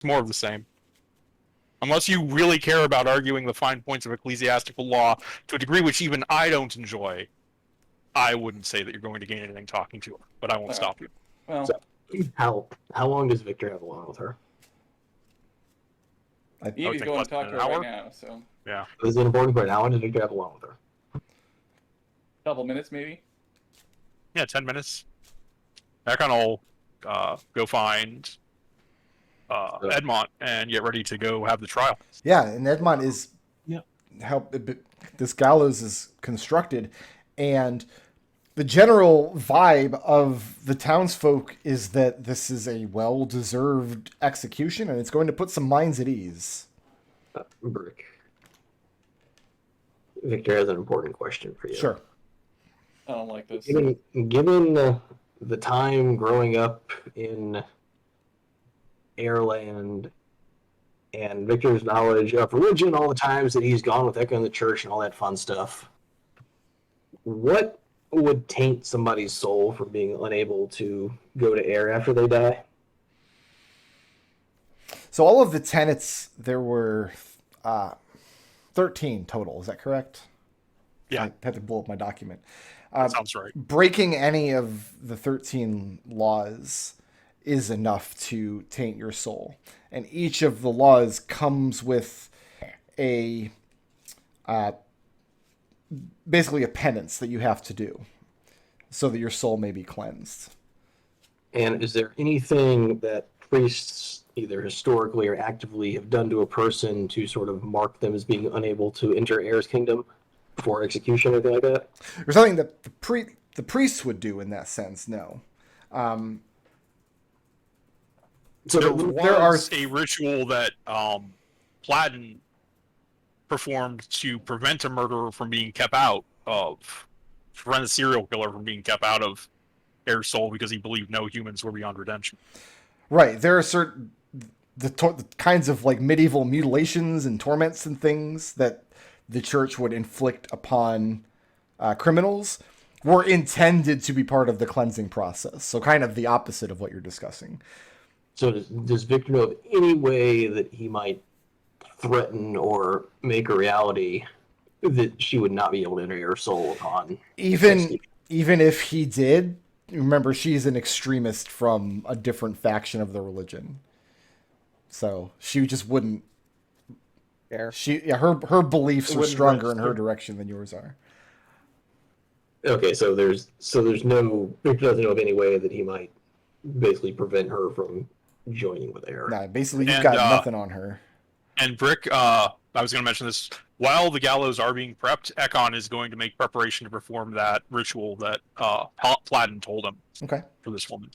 It's more of the same. Unless you really care about arguing the fine points of ecclesiastical law to a degree which even I don't enjoy, I wouldn't say that you're going to gain anything talking to her, but I won't stop you. Well, So, how long does Victor have along with her? Evie's going to talk to her right now, so. Yeah. This is an important question. How long does Victor have along with her? Couple minutes, maybe. Yeah, 10 minutes. Ekon will go find Edmont and get ready to go have the trial. Yeah, and Edmont is this gallows is constructed, and the general vibe of the townsfolk is that this is a well-deserved execution, and it's going to put some minds at ease. Brick. Victor has an important question for you. Sure. I don't like this. Given the time growing up in Airland and Victor's knowledge of religion, all the times that he's gone with Ekon in the church and all that fun stuff, what would taint somebody's soul from being unable to go to air after they die? So all of the tenets, there were 13 total. Is that correct? Yeah. I had to blow up my document. That sounds right. Breaking any of the 13 laws is enough to taint your soul. And each of the laws comes with a basically a penance that you have to do so that your soul may be cleansed. And is there anything that priests, either historically or actively, have done to a person to sort of mark them as being unable to enter Air's kingdom before execution or anything like that? There's something that the priests would do in that sense, no. So there are a ritual that Platten performed to prevent a murderer from being kept out of, prevent a serial killer from being kept out of Air's soul because he believed no humans were beyond redemption. Right. There are certain the kinds of like medieval mutilations and torments and things that the church would inflict upon criminals were intended to be part of the cleansing process. So kind of the opposite of what you're discussing. So does Victor know of any way that he might threaten or make a reality that she would not be able to enter your soul upon? Even if he did, remember she's an extremist from a different faction of the religion. So she just wouldn't. Her beliefs are stronger in her direction than yours are. Okay, so there's no, Victor doesn't know of any way that he might basically prevent her from joining with Air. Nah, basically you've got nothing on her. And Brick, I was going to mention this, while the gallows are being prepped, Ekon is going to make preparation to perform that ritual that Platten told him for this woman.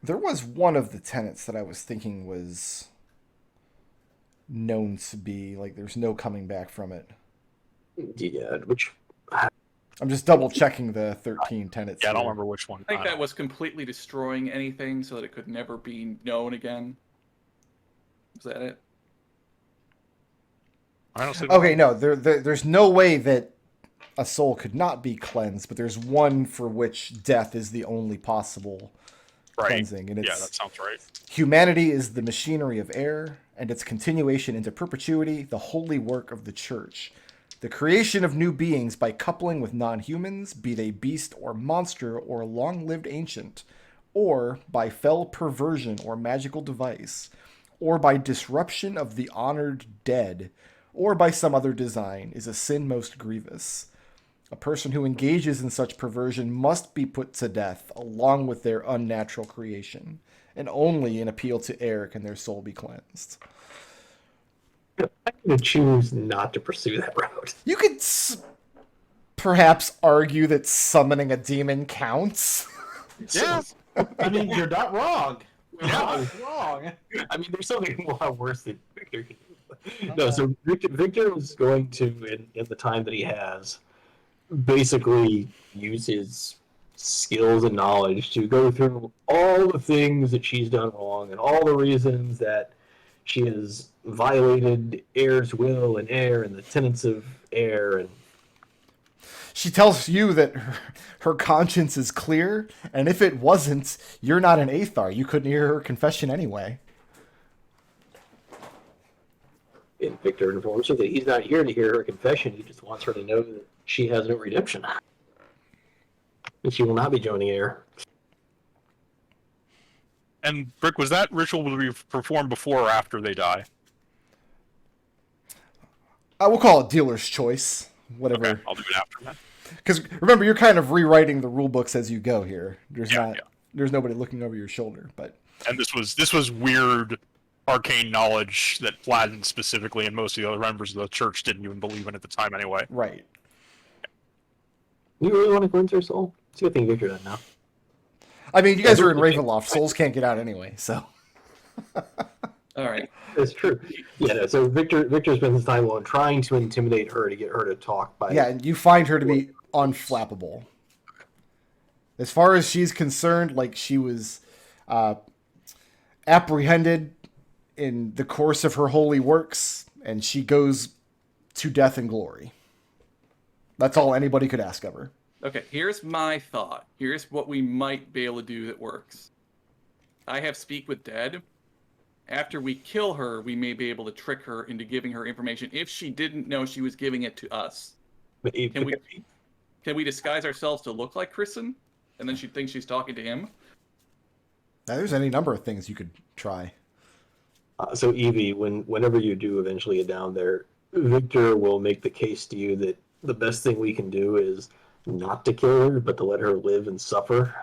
There was one of the tenets that I was thinking was known to be, like, there's no coming back from it. Yeah, which... I'm just double checking the 13 tenets. Yeah, I don't remember which one. I think that was completely destroying anything so that it could never be known again. Is that it? Okay, no, there's no way that a soul could not be cleansed, but there's one for which death is the only possible cleansing. And it's, that sounds right. Humanity is the machinery of air, and its continuation into perpetuity, the holy work of the church. The creation of new beings by coupling with non-humans, be they beast or monster or long-lived ancient, or by fell perversion or magical device, or by disruption of the honored dead, or by some other design, is a sin most grievous. A person who engages in such perversion must be put to death, along with their unnatural creation, and only in appeal to air can their soul be cleansed. I'm going to choose not to pursue that route. You could perhaps argue that summoning a demon counts. Yeah. I mean, you're not wrong. You're not wrong. I mean, there's something a lot worse than Victor can do. No, so Victor is going to, in the time that he has, basically use his skills and knowledge to go through all the things that she's done wrong and all the reasons that she has violated Air's will and Air and the tenets of Air. And She tells you that her conscience is clear, and if it wasn't, you're not an Aethar. You couldn't hear her confession anyway. And Victor informs her that he's not here to hear her confession. He just wants her to know that she has no redemption. And she will not be joining Air. And Brick, was that ritual to be performed before or after they die? I will call it dealer's choice. Whatever. Okay, I'll do it after that. Because remember, you're kind of rewriting the rule books as you go here. There's Yeah. there's nobody looking over your shoulder. But And this was weird arcane knowledge that Fladden specifically and most of the other members of the church didn't even believe in at the time anyway. right. You really want to cleanse her soul? It's a good thing Victor doesn't know. I mean, you guys are in Ravenloft. Souls can't get out anyway, so. All right. That's true. Yeah, no, so Victor spends his time on trying to intimidate her to get her to talk by... Yeah, and you find her to be unflappable. As far as she's concerned, like, she was apprehended in the course of her holy works, and she goes to death and glory. That's all anybody could ask of her. Okay, here's my thought. Here's what we might be able to do that works. I have Speak with Dead. After we kill her, we may be able to trick her into giving her information if she didn't know she was giving it to us. Can we disguise ourselves to look like Kristen? And then she thinks she's talking to him? Now, there's any number of things you could try. So Evie, whenever you do eventually get down there, Victor will make the case to you that the best thing we can do is not to kill her, but to let her live and suffer.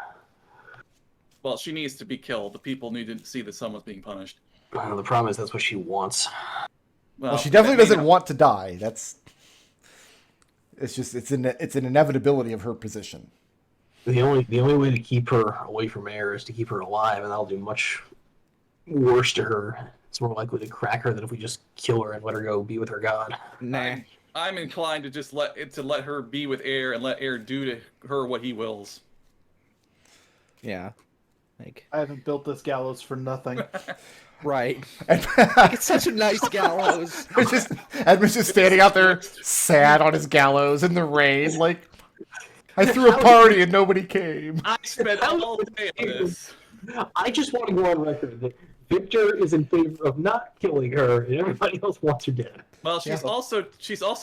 Well, she needs to be killed. The people need to see that someone's being punished. The problem is that's what she wants. Well, she definitely doesn't want to die. It's an inevitability of her position. The only way to keep her away from Air is to keep her alive, and that'll do much worse to her. It's more likely to crack her than if we just kill her and let her go be with her god. Nah. I'm inclined to just let her be with Air and let Air do to her what he wills. Yeah. Like, I haven't built this gallows for nothing. right. And It's such a nice gallows. Edmund's just standing out there, sad on his gallows in the rain, like, I threw a party and nobody came. I spent all day on this. I just want to go on record that Victor is in favor of not killing her, and everybody else wants her dead. Well, she's also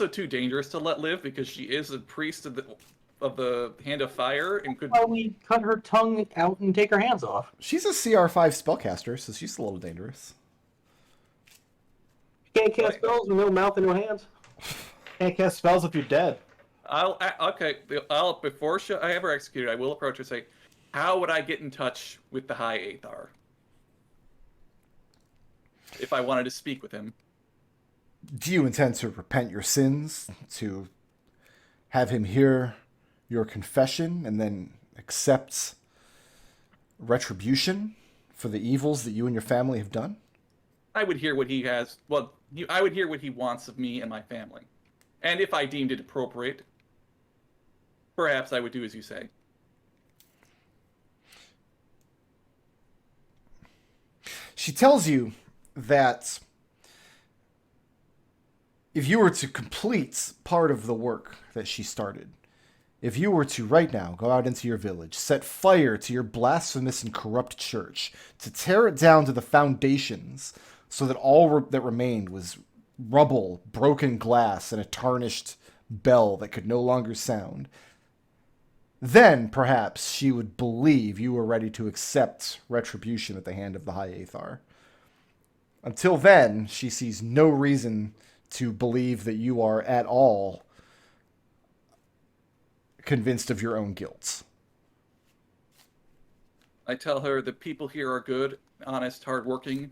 too dangerous to let live because she is a priest of the Hand of Fire and could. Why we cut her tongue out and take her hands off? She's a CR5 spellcaster, so she's a little dangerous. Can't cast spells with no mouth and no hands. Can't cast spells if you're dead. Before I ever execute it, I will approach her and say, "How would I get in touch with the High Aethar if I wanted to speak with him?" Do you intend to repent your sins, to have him hear your confession, and then accept retribution for the evils that you and your family have done? I would hear what he has. Well, I would hear what he wants of me and my family, and if I deemed it appropriate, perhaps I would do as you say. She tells you that if you were to complete part of the work that she started, if you were to right now go out into your village, set fire to your blasphemous and corrupt church, to tear it down to the foundations so that all that remained was rubble, broken glass, and a tarnished bell that could no longer sound, then perhaps she would believe you were ready to accept retribution at the hand of the High Aethar. Until then, she sees no reason to believe that you are at all convinced of your own guilt. I tell her the people here are good, honest, hardworking.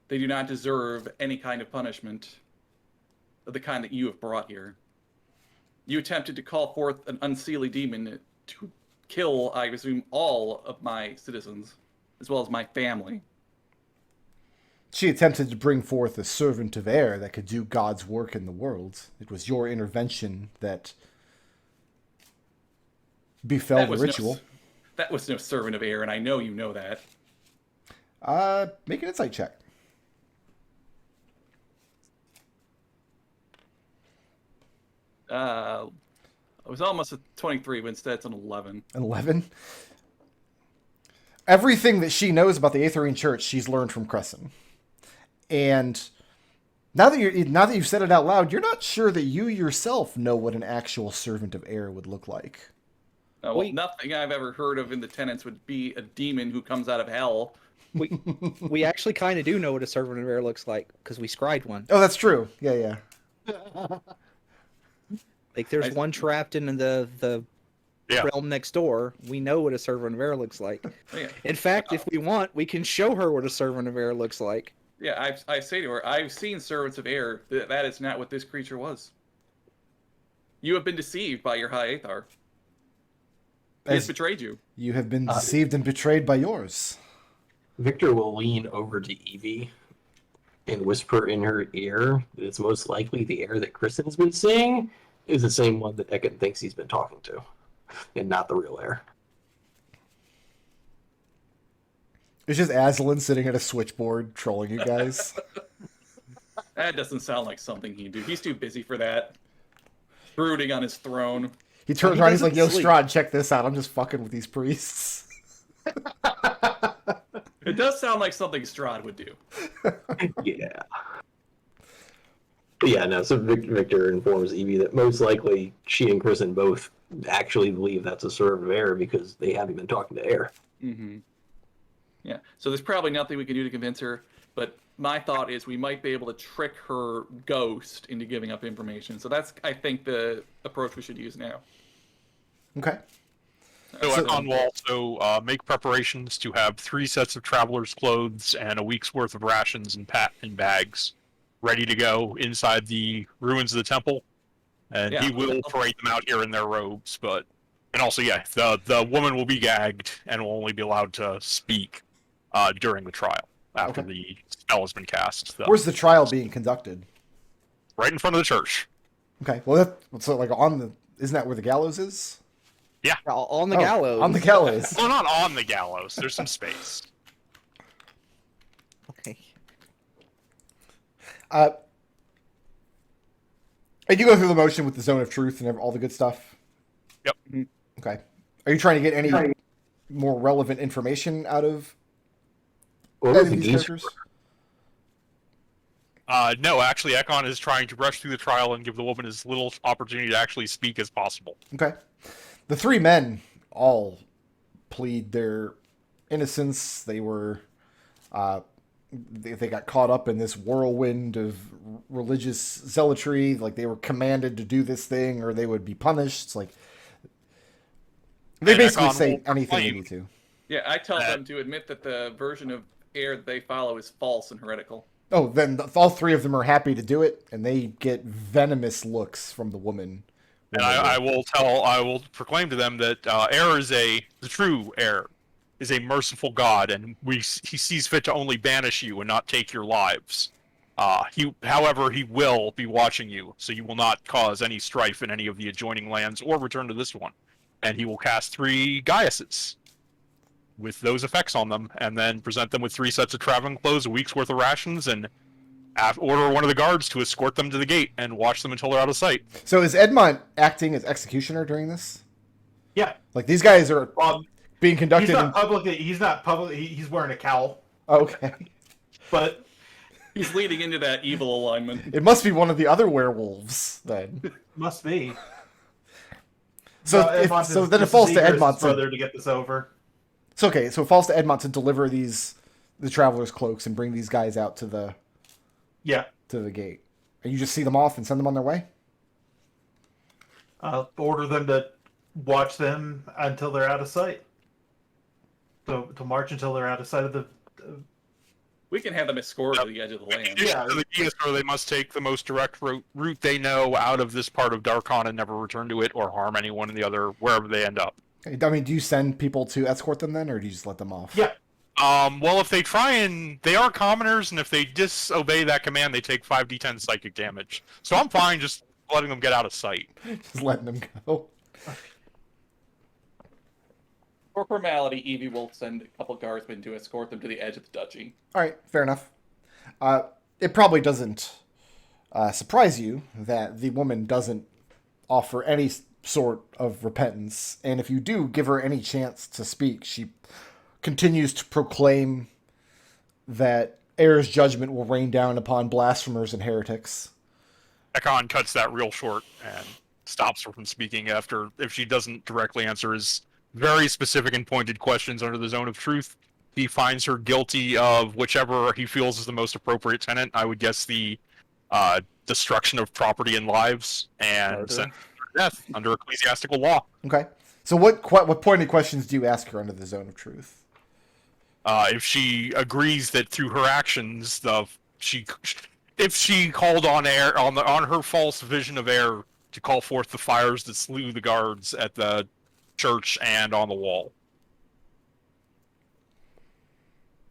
They do not deserve any kind of punishment of the kind that you have brought here. You attempted to call forth an unseelie demon to kill, I presume, all of my citizens, as well as my family. She attempted to bring forth a servant of air that could do God's work in the world. It was your intervention that befell the ritual. That was no servant of air, and I know you know that. Make an insight check. was almost a 23, but instead it's an 11. 11. Everything that she knows about the Aetherine Church, she's learned from Crescent. And now that you've said it out loud, you're not sure that you yourself know what an actual servant of air would look like. Nothing I've ever heard of in the Tenants would be a demon who comes out of hell. We actually kind of do know what a servant of air looks like because we scried one. Oh, that's true. Yeah. Like there's one trapped in the realm next door. We know what a servant of air looks like. Yeah. In fact, if we want, we can show her what a servant of air looks like. Yeah, I say to her, I've seen servants of air. That is not what this creature was. You have been deceived by your High Aethar. He has betrayed you. You have been deceived and betrayed by yours. Victor will lean over to Evie and whisper in her ear that it's most likely the air that Kristen has been seeing is the same one that Ekon thinks he's been talking to, and not the real air. It's just Aslan sitting at a switchboard trolling you guys. That doesn't sound like something he'd do. He's too busy for that. Brooding on his throne. He turns around, he's like, yo, Strahd, check this out. I'm just fucking with these priests. It does sound like something Strahd would do. Yeah. But yeah, no, so Victor informs Evie that most likely she and Kristen both actually believe that's a servant of air because they haven't been talking to air. Mm-hmm. Yeah, so there's probably nothing we can do to convince her, but my thought is we might be able to trick her ghost into giving up information. So that's, I think, the approach we should use now. Okay. So Ekon will also make preparations to have 3 sets of traveler's clothes and a week's worth of rations and bags ready to go inside the ruins of the temple. And he will parade them out here in their robes, but... And also, yeah, the woman will be gagged and will only be allowed to speak during the trial after the spell has been cast. So. Where's the trial being conducted? Right in front of the church. Okay, well, so like isn't that where the gallows is? Yeah. On the gallows. On the gallows. Well, not on the gallows. There's some space. Okay. And you go through the motion with the zone of truth and all the good stuff? Yep. Okay. Are you trying to get any more relevant information out of these characters? No, actually, Ekon is trying to rush through the trial and give the woman as little opportunity to actually speak as possible. Okay. The 3 men all plead their innocence. They were... They got caught up in this whirlwind of religious zealotry. Like, they were commanded to do this thing or they would be punished. It's like... They basically say anything they need to. Yeah, I tell them to admit that the version of air that they follow is false and heretical. Oh, then all 3 of them are happy to do it, and they get venomous looks from the woman. And I will proclaim to them that air the true air is a merciful God, and he sees fit to only banish you and not take your lives. However, he will be watching you, so you will not cause any strife in any of the adjoining lands or return to this one. And he will cast 3 Gaiuses with those effects on them, and then present them with 3 sets of traveling clothes, a week's worth of rations, and order one of the guards to escort them to the gate and watch them until they're out of sight. So is Edmont acting as executioner during this? Yeah. Like, these guys are being conducted... He's not public. He's wearing a cowl. Okay. But... He's leading into that evil alignment. It must be one of the other werewolves, then. Must be. So then it falls to Edmont to get this over. It's okay. So it falls to Edmont to deliver the traveler's cloaks and bring these guys out to the gate. And you just see them off and send them on their way? Order them to watch them until they're out of sight. So to march until they're out of sight of the. We can have them escorted to the edge of the land. Yeah, they must take the most direct route they know out of this part of Darkon and never return to it or harm anyone in the other, wherever they end up. I mean, do you send people to escort them then, or do you just let them off? Yeah. Well, if they they are commoners, and if they disobey that command, they take 5d10 psychic damage. So I'm fine just letting them get out of sight. Just letting them go. For formality, Evie will send a couple guardsmen to escort them to the edge of the duchy. All right, fair enough. It probably doesn't surprise you that the woman doesn't offer any sort of repentance. And if you do give her any chance to speak, she continues to proclaim that Air's judgment will rain down upon blasphemers and heretics. Ekon cuts that real short and stops her from speaking if she doesn't directly answer his very specific and pointed questions under the Zone of Truth. He finds her guilty of whichever he feels is the most appropriate tenet. I would guess the destruction of property and lives, and sentence her to death under ecclesiastical law. Okay. So what pointed questions do you ask her under the Zone of Truth? If she agrees that through her actions, if she called on Air on her false vision of Air to call forth the fires that slew the guards at the church and on the wall.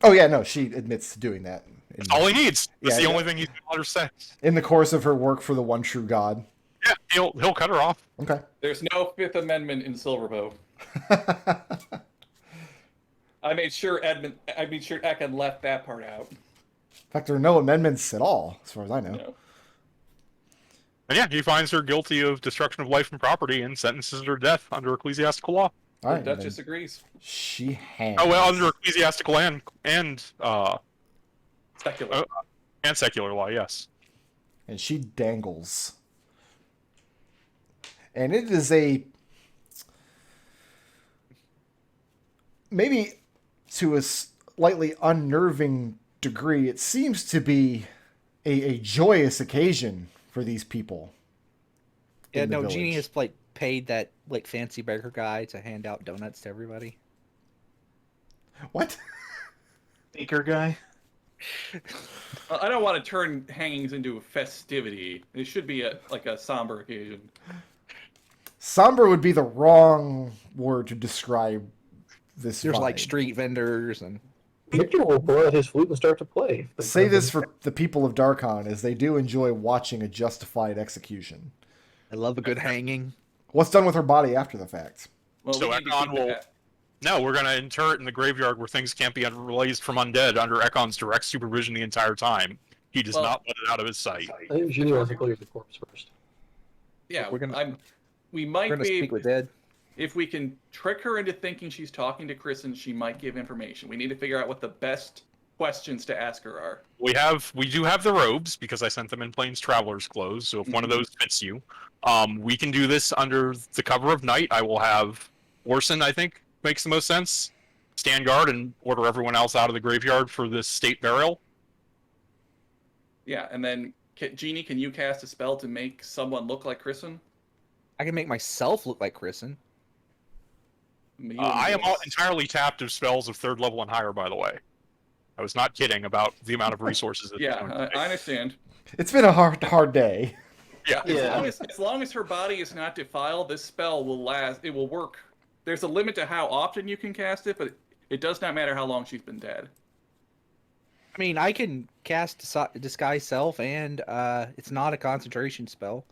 Oh yeah, no, she admits to doing that. That's all he needs. That's the only thing he's going to let her say. In the course of her work for the one true God. Yeah, he'll cut her off. Okay. There's no Fifth Amendment in Silverbow. I made sure Ekon left that part out. In fact, there are no amendments at all, as far as I know. No. And yeah, he finds her guilty of destruction of life and property and sentences her to death under ecclesiastical law. All right, The Duchess agrees. she hangs. Oh well, under ecclesiastical and Secular. and secular law, yes. And she dangles. And it is a... maybe to a slightly unnerving degree, it seems to be a joyous occasion for these people. Yeah, in the no, Genie village. has paid that fancy beggar guy to hand out donuts to everybody. What? Baker guy. I don't want to turn hangings into a festivity. It should be a somber occasion. Somber would be the wrong word to describe this. There's vibe. street vendors and... Victor will pull out his flute and start to play. Say this for the people of Darkon, as they do enjoy watching a justified execution. I love a good hanging. What's done with her body after the fact? Well, So we need to Ekon keep will- that. No, we're going to inter it in the graveyard where things can't be released from undead under Ekon's direct supervision the entire time. He does not let it out of his sight. I think Eugenia wants to clear the corpse first. Yeah, We're gonna- we We're might gonna be speak with Ed. if we can trick her into thinking she's talking to Kristen, she might give information. We need to figure out what the best questions to ask her are. We do have the robes because I sent them in Plains Traveler's clothes. So if one of those fits you, we can do this under the cover of night. I will have Orson. I think makes the most sense. Stand guard and order everyone else out of the graveyard for this state burial. Yeah, and then Genie, can you cast a spell to make someone look like Kristen? I can make myself look like Kristen. I am entirely tapped of spells of 3rd level and higher, by the way. I was not kidding about the amount of resources. That Yeah, I understand. It's been a hard day. Yeah. As long as her body is not defiled, this spell will last. It will work. There's a limit to how often you can cast it, but it does not matter how long she's been dead. I mean, I can cast Disguise Self, and it's not a concentration spell.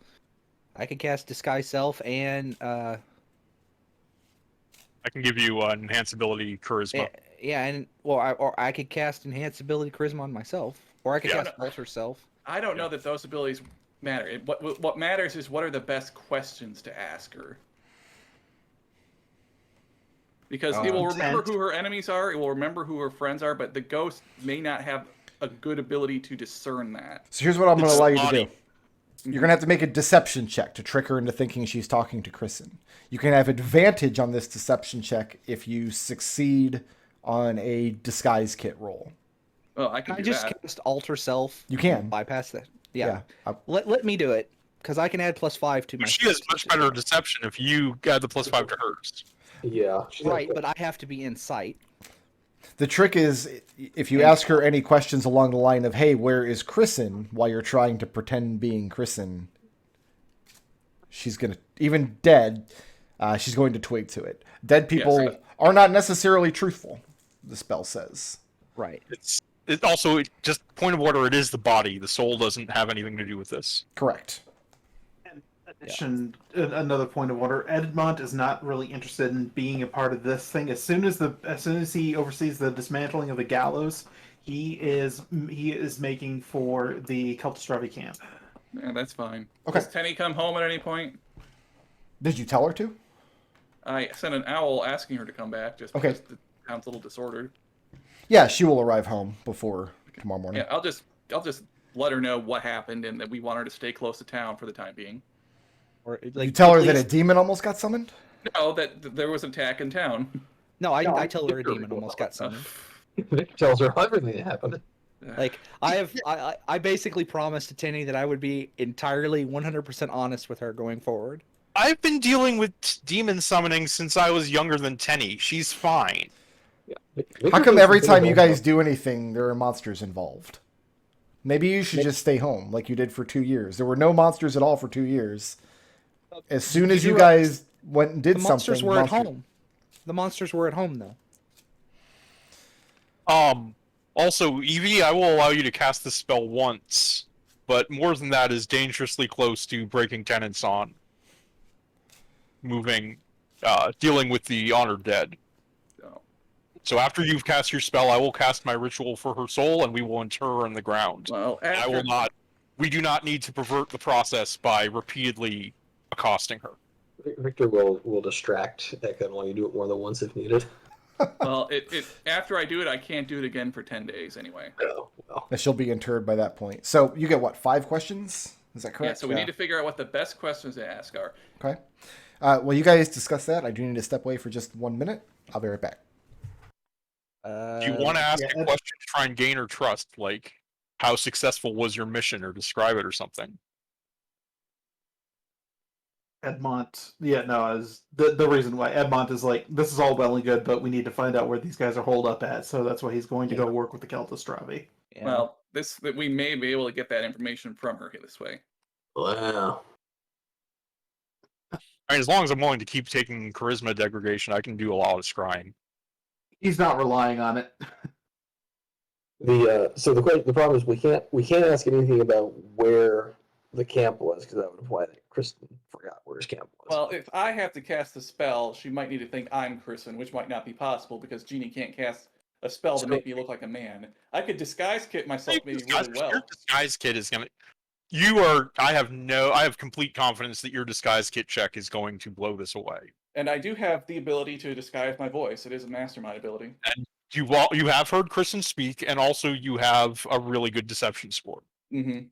I can cast Disguise Self and... I can give you enhanced ability charisma. Yeah, and or I could cast Enhanced Ability Charisma on myself, or I could cast Alter Self. I don't know that those abilities matter. What matters is what are the best questions to ask her. Because it will remember who her enemies are, it will remember who her friends are, but the ghost may not have a good ability to discern that. So here's what I'm going to allow you to Slotty. do. You're going to have to make a deception check to trick her into thinking she's talking to Kristen. You can have advantage on this deception check if you succeed on a disguise kit roll. Well, I can Can I do just that. cast Alter Self? You can. Bypass that. Yeah. Yeah. Let me do it, because I can add +5 to my... She has much better deception if you add the +5 to hers. Yeah. Right, but I have to be in sight. The trick is if you ask her any questions along the line of, hey, where is Kristen, while you're trying to pretend being Kristen, she's going to, even dead, she's going to twig to it. Dead people Yes. are not necessarily truthful, the spell says. Right. It also, just point of order, it is the body. The soul doesn't have anything to do with this. Correct. Addition, another point of order. Edmont is not really interested in being a part of this thing. As soon as he oversees the dismantling of the gallows, he is making for the Cultistravi camp. Yeah, that's fine. Okay. Does Tenny come home at any point? Did you tell her to? I sent an owl asking her to come back just Okay. because the town's a little disordered. Yeah, she will arrive home before tomorrow morning. Yeah, I'll just let her know what happened and that we want her to stay close to town for the time being. Or You tell her at that a least- demon almost got summoned? No, that there was an attack in town. No, I No, tell her a Victor demon will almost know. got summoned. Vic tells her everything that happened. Like I basically promised to Tinny that I would be entirely 100% honest with her going forward. I've been dealing with demon summoning since I was younger than Tenny. She's fine. Yeah. How come every time you guys do anything, there are monsters involved? Maybe you should just stay home like you did for 2 years. There were no monsters at all for 2 years. As soon as you guys went and did The something, monsters were at home. The monsters were at home though. Also, Evie, I will allow you to cast this spell once, but more than that is dangerously close to breaking tenants on dealing with the honored dead. Oh. So after you've cast your spell, I will cast my ritual for her soul, and we will inter her in the ground. Well, And I will not. We do not need to pervert the process by repeatedly accosting her. Victor will distract Ekon while you do it more than once if needed. Well, after I do it, I can't do it again for 10 days anyway. Oh, well. And she'll be interred by that point. So you get what, 5 questions? Is that Yeah, correct? so we need to figure out what the best questions to ask are. Okay. Well, you guys discuss that. I do need to step away for just 1 minute. I'll be right back. Do you want to ask a question to try and gain her trust, like how successful was your mission, or describe it or something? Edmont, is the reason why Edmont is like, this is all well and good, but we need to find out where these guys are holed up at. So that's why he's going to go work with the Keltistravi. Yeah. Well, that we may be able to get that information from her this way. Wow. I mean, as long as I'm willing to keep taking charisma degradation, I can do a lot of scrying. He's not relying on it. The problem is we can't ask anything about where the camp was because that would imply that Kristen forgot where his camp was. Well, if I have to cast the spell, she might need to think I'm Kristen, which might not be possible because Jeannie can't cast a spell to make me look like a man. I could disguise kit myself maybe really well. Your disguise kit is gonna. I have complete confidence that your disguise kit check is going to blow this away. And I do have the ability to disguise my voice. It is a mastermind ability. And you have heard Kristen speak, and also you have a really good deception score. Mm-hmm.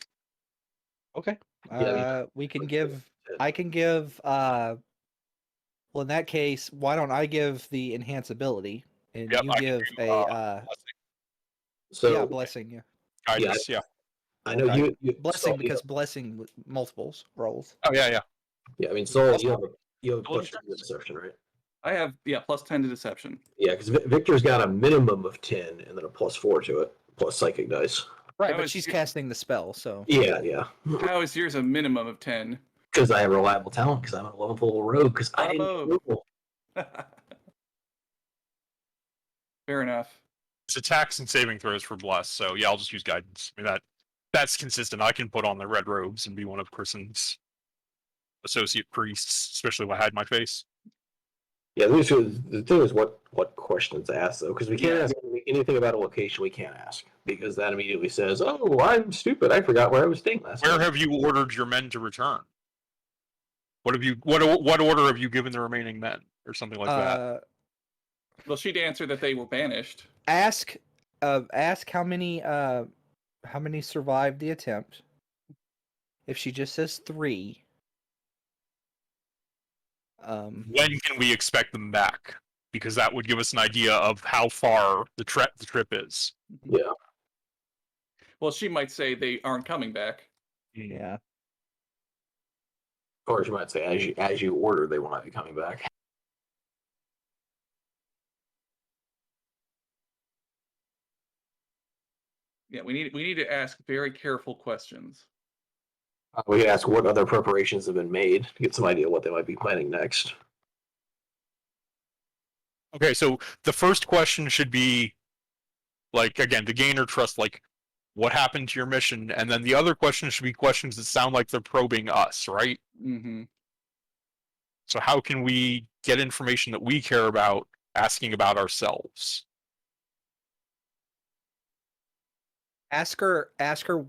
Okay. Yeah, I can give well, in that case, why don't I give the enhance ability and Yep, you I give can do, a So blessing, yeah. Guidance, yeah. I know Okay. you Blessing Saul, because blessing with multiples rolls. Oh yeah. I mean, Saul, you have a push to deception, right? I have plus 10 to deception. Yeah, because Victor's got a minimum of 10 and then a +4 to it, plus psychic dice. Right, That but was- she's casting the spell, so Yeah. How is yours a minimum of 10? Because I have reliable talent, because I'm an 11th level rogue, because I didn't roll. Fair enough. It's attacks and saving throws for bless. So yeah, I'll just use guidance. I mean that's consistent. I can put on the red robes and be one of Kristen's associate priests, especially when I hide my face. Yeah, the thing is what questions to ask, though, because we can't ask anything about a location we can't ask, because that immediately says, oh, I'm stupid, I forgot where I was staying last Where night. have you ordered your men to return? What order have you given the remaining men, or something like that? Well, she'd answer that they were banished. ask how many survived the attempt. If she just says 3, When can we expect them back? Because that would give us an idea of how far the trip is. Yeah. Well, she might say they aren't coming back. yeah. Or you might say, as you order, they will not be coming back. Yeah, we need to ask very careful questions. We could ask what other preparations have been made to get some idea what they might be planning next. Okay, so the first question should be, like, again, to gain her trust, like, what happened to your mission? And then the other question should be questions that sound like they're probing us, right? Mm-hmm. So how can we get information that we care about asking about ourselves? Ask her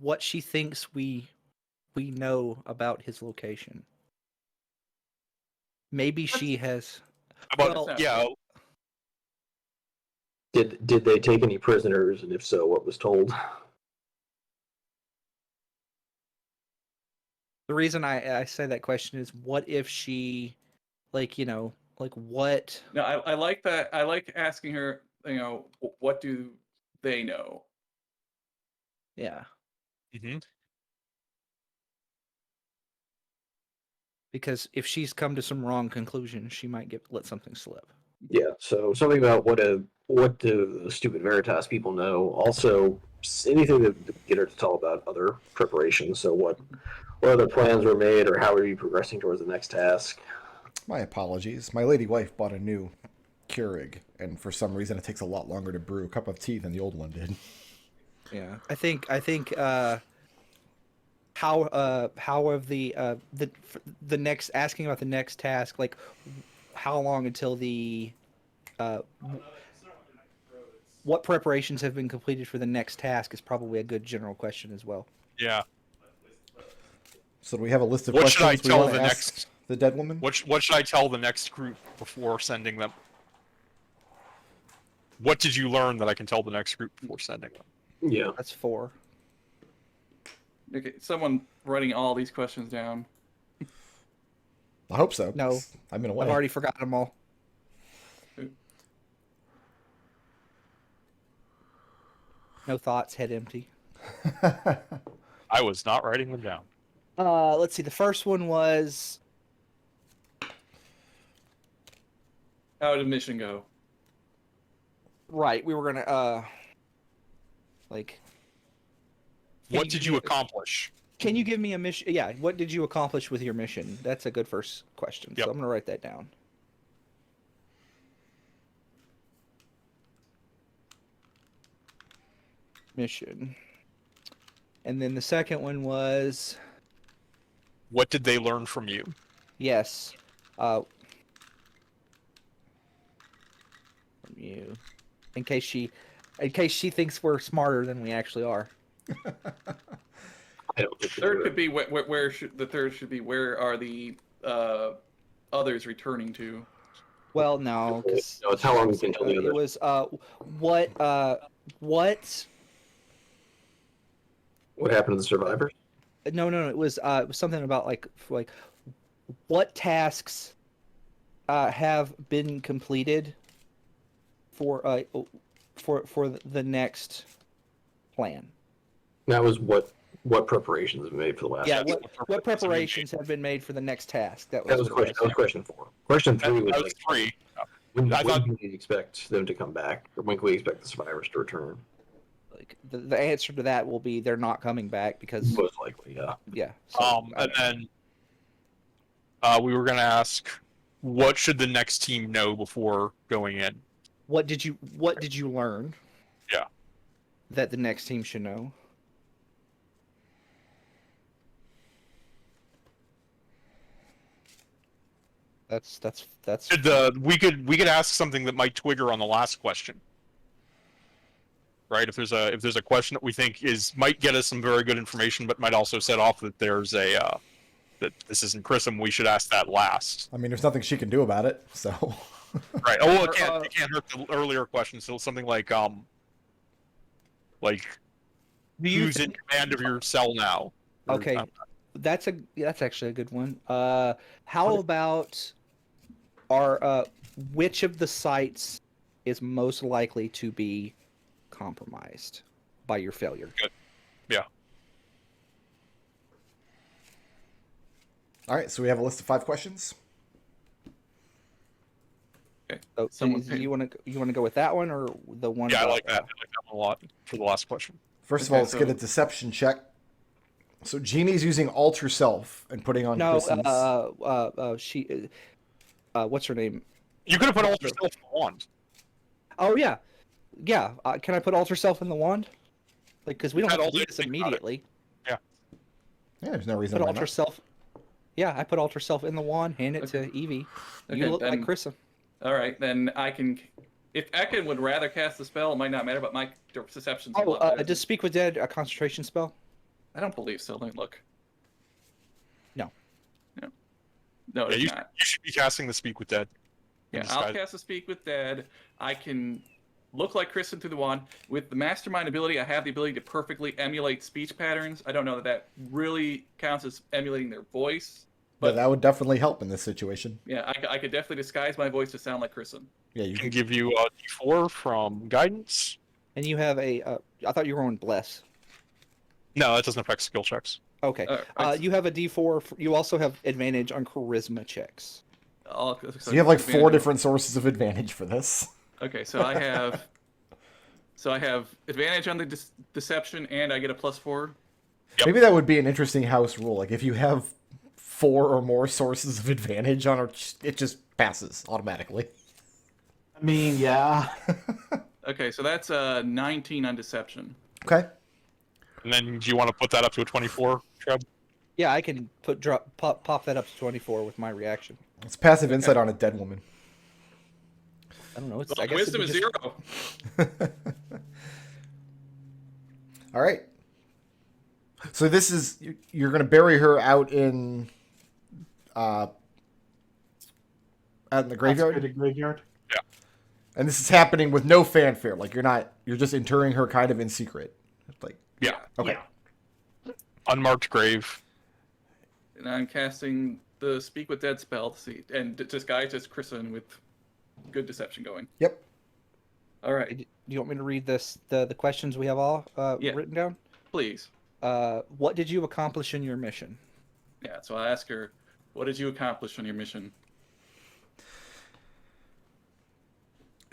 what she thinks we know about his location. Maybe she has. But Well- yeah, Did they take any prisoners, and if so, what was told? The reason I say that question is, what if she, like, what? No, I like that. I like asking her, what do they know? Yeah. mhm. Because if she's come to some wrong conclusion, she might let something slip. Yeah. So something about what do the stupid Veritas people know? Also, anything to get her to tell about other preparations. So what other plans were made, or how are you progressing towards the next task? My apologies. My lady wife bought a new Keurig, and for some reason it takes a lot longer to brew a cup of tea than the old one did. Yeah. I think how have the next, asking about the next task, like how long until the what preparations have been completed for the next task is probably a good general question as well. Yeah. So do we have a list of What should I questions we tell want to the ask next- the dead woman? What should I tell the next group before sending them? What did you learn that I can tell the next group before sending them? Yeah. That's 4. Okay, someone writing all these questions down. I hope so. No. 'Cause I've been away. I've already forgotten them all. No thoughts, head empty. I was not writing them down. Let's see. The first one was How did mission go? right. We were gonna like. Can What did you give me- accomplish? Can you give me a mission? Yeah. What did you accomplish with your mission? That's a good first question. Yep. So I'm gonna write that down. Mission. And then the second one was What did they learn from you? yes. From you. In case she thinks we're smarter than we actually are. I don't think Third could be where should the third should be where are the others returning to? Well, no, because No, it's how long we can tell the it others. was what What happened to the survivors? no, it was something about like what tasks have been completed for the next plan. That was what preparations have been made for the last. Yeah, task. what preparations have been made for the next task? That was what it question 4. Question 3 was That was like, 3. when I thought- can we expect them to come back, or when can we expect the survivors to return? Like the answer to that will be they're not coming back because Most likely, yeah. yeah. So, And then we were going to ask, what should the next team know before going in? what did you learn? Yeah. That the next team should know. That's We could ask something that might trigger on the last question, right? If there's a question that we think might get us some very good information, but might also set off that there's that this isn't Chrism, we should ask that last. I mean, there's nothing she can do about it, so. Right. Oh, Or, it can't hurt the earlier question. So something like Do you who's in command of your cell now? Or, Okay. That's actually a good one. How about which of the sites is most likely to be compromised by your failure? Yeah. All right, so we have a list of 5 questions. So, Someone do you want to go with that one or the one? Yeah, I about- like that. I like that one a lot for the last question. First of Okay, all, let's get so- a deception check. So Jeannie's using Alter Self and putting on No, Christen's... she. What's her name? You could have put all yourself in the wand. Oh yeah. Can I put alter self in the wand? Like, because we don't Had have to all do day this to think about it. immediately. Yeah, there's no reason Put why alter not. self. Yeah, I put alter self in the wand. Hand it to Evie. Okay, You look like then- Chrism. All right, then I can. If Ekon would rather cast the spell, it might not matter, but my deception's a Oh, lot better. does speak with dead a concentration spell? I don't believe so. Let me look. No. No. No, Yeah, it's you, not. you should be casting the Speak with Dead. Yeah, And I'll disguise- cast a Speak with Dead. I can look like Kristen through the wand. With the Mastermind ability, I have the ability to perfectly emulate speech patterns. I don't know that that counts as emulating their voice. But But that would definitely help in this situation. yeah, I could definitely disguise my voice to sound like Kristen. Yeah, you can could give you a D4 from guidance. And you have a. I thought you were on bless. No, that doesn't affect skill checks. Okay. Alright, You have a D4. You also have advantage on charisma checks. So you have like 4 different sources of advantage for this. Okay, so I have advantage on the deception, and I get a +4. Yep. Maybe that would be an interesting house rule. Like if you have 4 or more sources of advantage on it just passes automatically. I mean, yeah. Okay, so that's 19 on deception. Okay. And then do you want to put that up to a 24, Treb? Yeah, I can pop that up to 24 with my reaction. It's passive insight on a dead woman. I don't know. It's, Well, I guess wisdom it'd is be just- 0. All right. So this is you're going to bury her out in the graveyard, Consecrated graveyard. and this is happening with no fanfare. Like you're just interring her kind of in secret. Like Yeah. okay. Yeah. Unmarked grave. And I'm casting the Speak with Dead spell to see, and disguise as Kristen with good deception going. Yep. All right, Do you want me to read the questions we have all Yeah. written down? please. What did you accomplish in your mission? Yeah, so I ask her, what did you accomplish on your mission?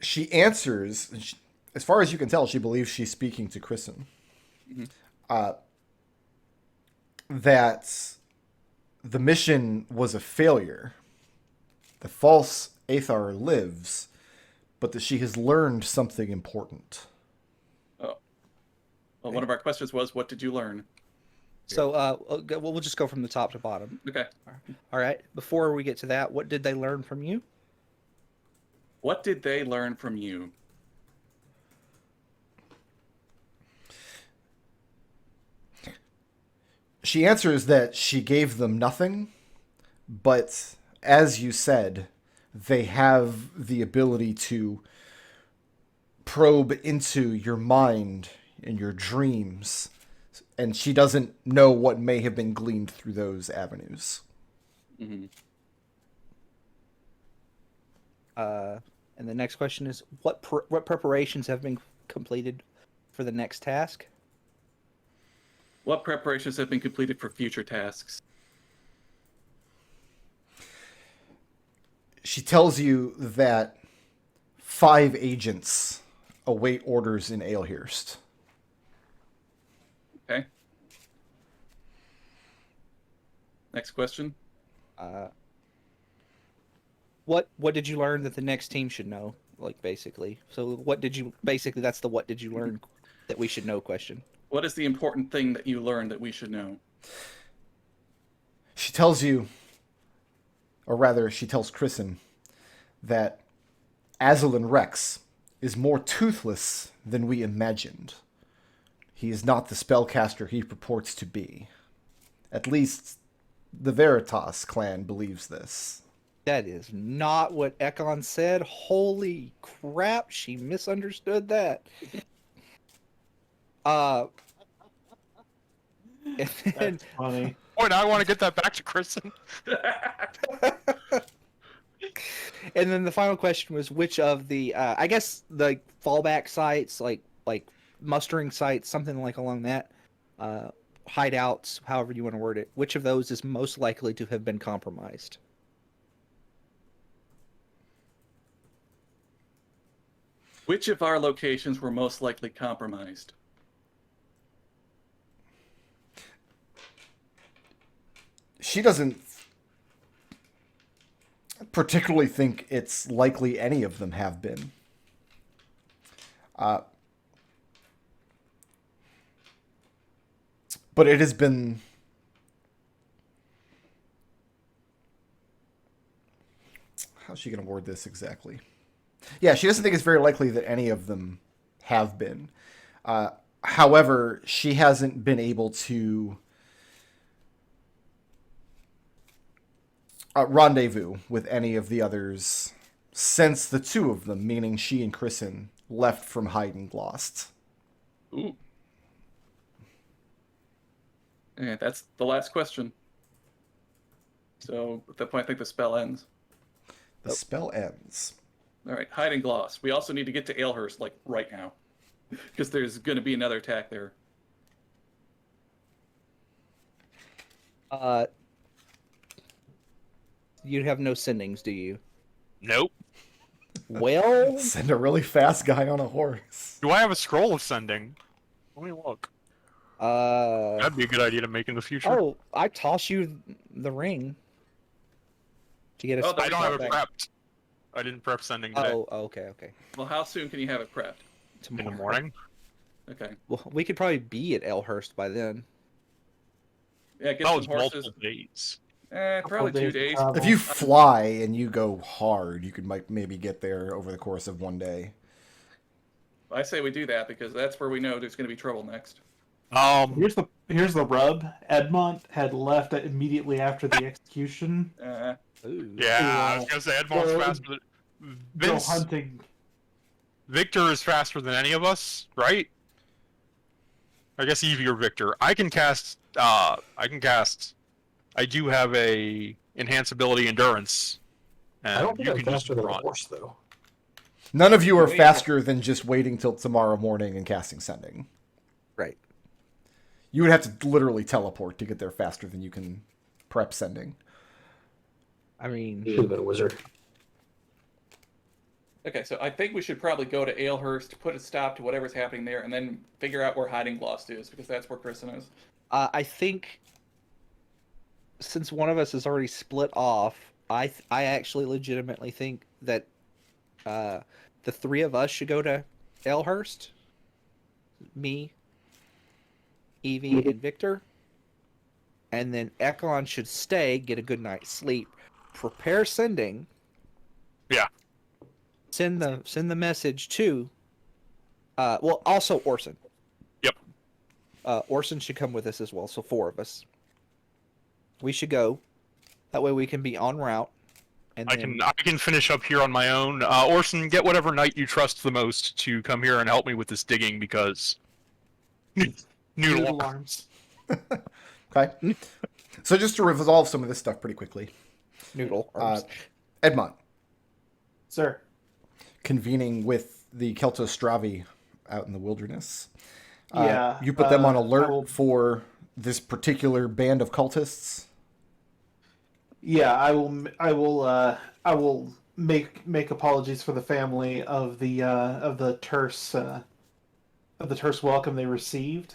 She answers, as far as you can tell, she believes she's speaking to Kristen. Mhm. That the mission was a failure. The false Aethar lives, but that she has learned something important. Well, one of our questions was, what did you learn? So we'll just go from the top to bottom. Okay. All right. Before we get to that, what did they learn from you? What did they learn from you? She answers that she gave them nothing, but as you said, they have the ability to probe into your mind and your dreams, and she doesn't know what may have been gleaned through those avenues. Mm-hmm. And the next question is, what preparations have been completed for the next task? What preparations have been completed for future tasks? She tells you that 5 agents await orders in Alehurst. Okay. Next question. What did you learn that the next team should know? Like basically, so what did you basically? That's the what did you learn that we should know question. What is the important thing that you learned that we should know? She tells you, or rather, she tells Kristen, that Azalin Rex is more toothless than we imagined. He is not the spellcaster he purports to be. At least, the Veritas clan believes this. That is not what Ekon said. Holy crap, she misunderstood that. And then, That's funny. Boy, now I want to get that back to Kristen. and then the final question was which of the I guess the fallback sites, like mustering sites, something like along that, hideouts, however you want to word it, which of those is most likely to have been compromised? Which of our locations were most likely compromised? She doesn't particularly think it's likely any of them have been. But it has been... How's she going to word this exactly? Yeah, she doesn't think it's very likely that any of them have been. However, she hasn't been able to rendezvous with any of the others since the two of them, meaning she and Kristen, left from Hiding Lost. Ooh. Yeah, that's the last question. So at that point, I think the spell ends. The spell ends. All right, hide and gloss. We also need to get to Aylhurst, like, right now. Because there's going to be another attack there. You have no sendings, do you? Nope. Well, Send a really fast guy on a horse. Do I have a scroll of sending? Let me look. That'd be a good idea to make in the future. oh, I toss you the ring to get a. Oh, I don't have it back. prepped. I didn't prep sending today. Oh, okay. Well, how soon can you have it prepped? In Tomorrow. the morning. Okay. Well, we could probably be at Elhurst by then. Yeah, get That some was horses. multiple days. Probably 2 days days. travel. If you fly and you go hard, you could maybe get there over the course of one day. I say we do that because that's where we know there's going to be trouble next. Here's the rub. Edmont had left immediately after the execution. Ooh. Yeah, I was gonna say Edmont's Go- faster than Go Vince. hunting. Victor is faster than any of us, right? I guess Evie or Victor. I can cast. I do have a enhance ability endurance. And I don't think you I'm can just faster than a run. horse, though. None of you are Wait. faster than just waiting till tomorrow morning and casting sending. Right. You would have to literally teleport to get there faster than you can prep sending. I mean, You should have been a wizard. Okay, so I think we should probably go to Aylhurst, put a stop to whatever's happening there, and then figure out where Hiding Lost is, because that's where Kristen is. I think since one of us is already split off, I actually legitimately think that the three of us should go to Elhurst. Me, Evie, and Victor. And then Ekon should stay, get a good night's sleep, prepare sending. Yeah. Send the message to well, also Orson. Yep. Orson should come with us as well, so 4 of us. We should go. That way we can be en route. And I then, can finish up here on my own. Orson, get whatever knight you trust the most to come here and help me with this digging because noodle arms. Okay? So just to resolve some of this stuff pretty quickly. Noodle. Edmont, Sir. convening with the Keltostravi out in the wilderness. Yeah, You put them on I alert will- for this particular band of cultists. Yeah, I will make apologies for the family of the terse welcome they received,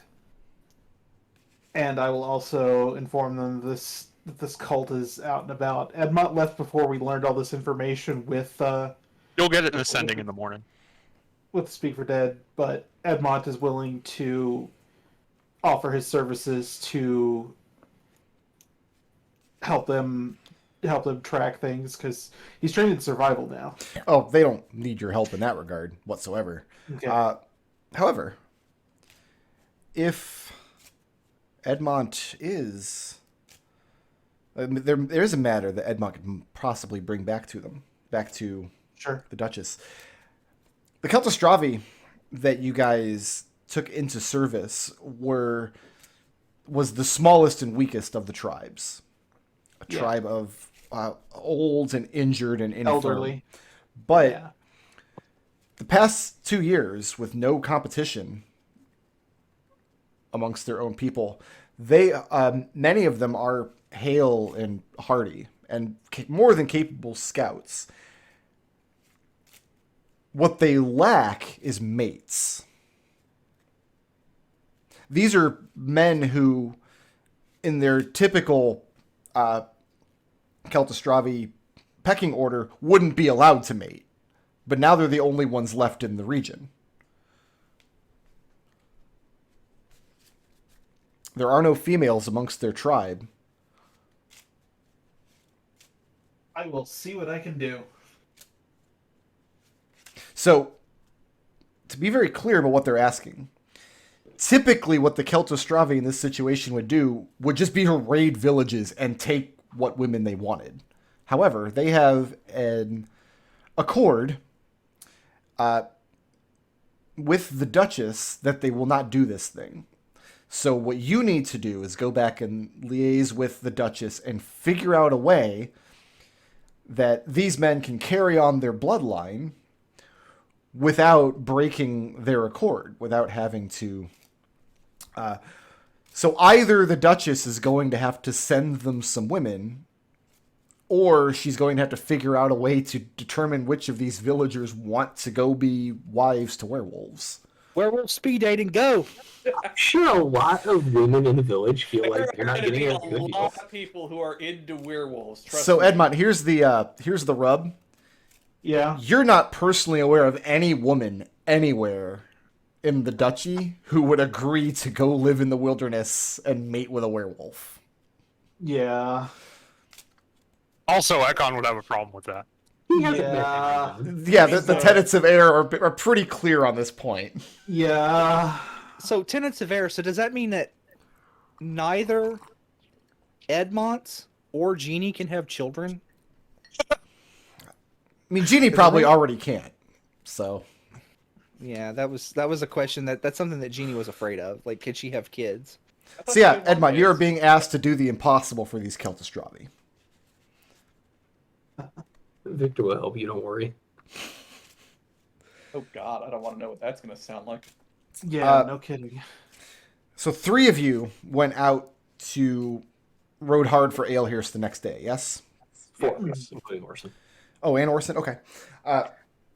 and I will also inform them that this cult is out and about. Edmont left before we learned all this information with You'll get it in ascending in the morning. Speak for Dead, but Edmont is willing to offer his services to help them track things because he's trained in survival now. Oh, they don't need your help in that regard whatsoever. Okay. However, if Edmont is... there is a matter that Edmont can possibly bring back to Sure. the Duchess. The Keltostravi that you guys took into service was the smallest and weakest of the tribes. A Yeah. tribe of old and injured and infirm. Elderly. But Yeah. the past 2 years, with no competition amongst their own people, they many of them are hale and hardy and more than capable scouts. What they lack is mates. These are men who, in their typical Keltostravi pecking order, wouldn't be allowed to mate. But now they're the only ones left in the region. There are no females amongst their tribe. I will see what I can do. So, to be very clear about what they're asking, typically what the Keltostravi in this situation would do would just be to raid villages and take what women they wanted. However, they have an accord with the Duchess that they will not do this thing. So what you need to do is go back and liaise with the Duchess and figure out a way that these men can carry on their bloodline without breaking their accord, without having to... So either the Duchess is going to have to send them some women, or she's going to have to figure out a way to determine which of these villagers want to go be wives to werewolves. Werewolf speed dating, go! I'm sure a lot of women in the village feel like they're not There's getting gonna a be good a deal. lot of people who are into werewolves. Trust So me. Edmont, here's the rub. Yeah. You're not personally aware of any woman anywhere in the duchy who would agree to go live in the wilderness and mate with a werewolf. Yeah. Also, Ekon would have a problem with that. He hasn't met Yeah. anyone. Yeah, the tenets of air are pretty clear on this point. Yeah. So tenants of air. So does that mean that neither Edmont or Jeannie can have children? I mean, Jeannie probably already can't. So Yeah, that was a question that's something that Jeannie was afraid of. Like, could she have kids? I thought So yeah, they want Edmund, you're kids. being asked to do the impossible for these Keltistravi. Victor will help you, don't worry. Oh God, I don't want to know what that's gonna sound like. Yeah, no kidding. So 3 of you went out to rode hard for Alehirst the next day, yes? 4 of us, including Orson. Oh, and Orson? Okay.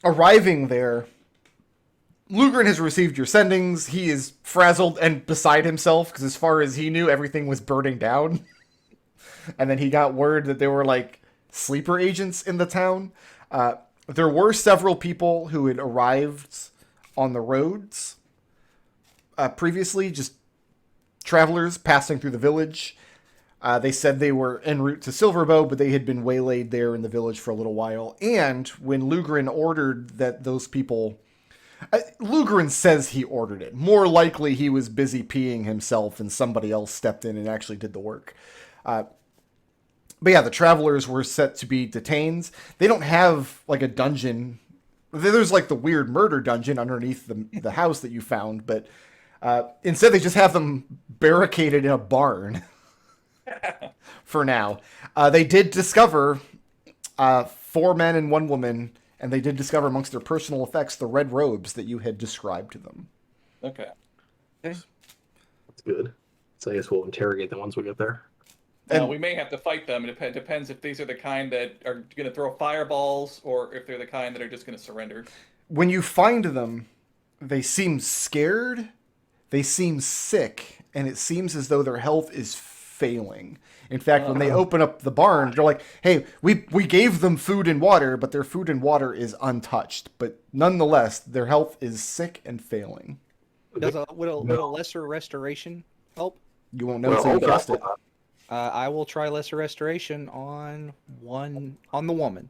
Arriving there, Lugren has received your sendings. He is frazzled and beside himself because as far as he knew, everything was burning down. And then he got word that there were, like, sleeper agents in the town. There were several people who had arrived on the roads previously, just travelers passing through the village. They said they were en route to Silverbow, but they had been waylaid there in the village for a little while. And when Lugren ordered that those people... Lugren says he ordered it. More likely he was busy peeing himself and somebody else stepped in and actually did the work. But yeah, the travelers were set to be detained. They don't have, like, a dungeon. There's, like, the weird murder dungeon underneath the house that you found, but instead they just have them barricaded in a barn for now. They did discover 4 men and 1 woman, and they did discover amongst their personal effects the red robes that you had described to them. Okay. That's good. So I guess we'll interrogate them once we get there. Now, And- we may have to fight them. It depends if these are the kind that are going to throw fireballs or if they're the kind that are just going to surrender. When you find them, they seem scared, they seem sick, and it seems as though their health is failing. In fact, when they open up the barn, they're like, hey, we gave them food and water, but their food and water is untouched. But nonetheless, their health is sick and failing. Would a lesser restoration help? You won't know until you cast it. I will try lesser restoration on the woman.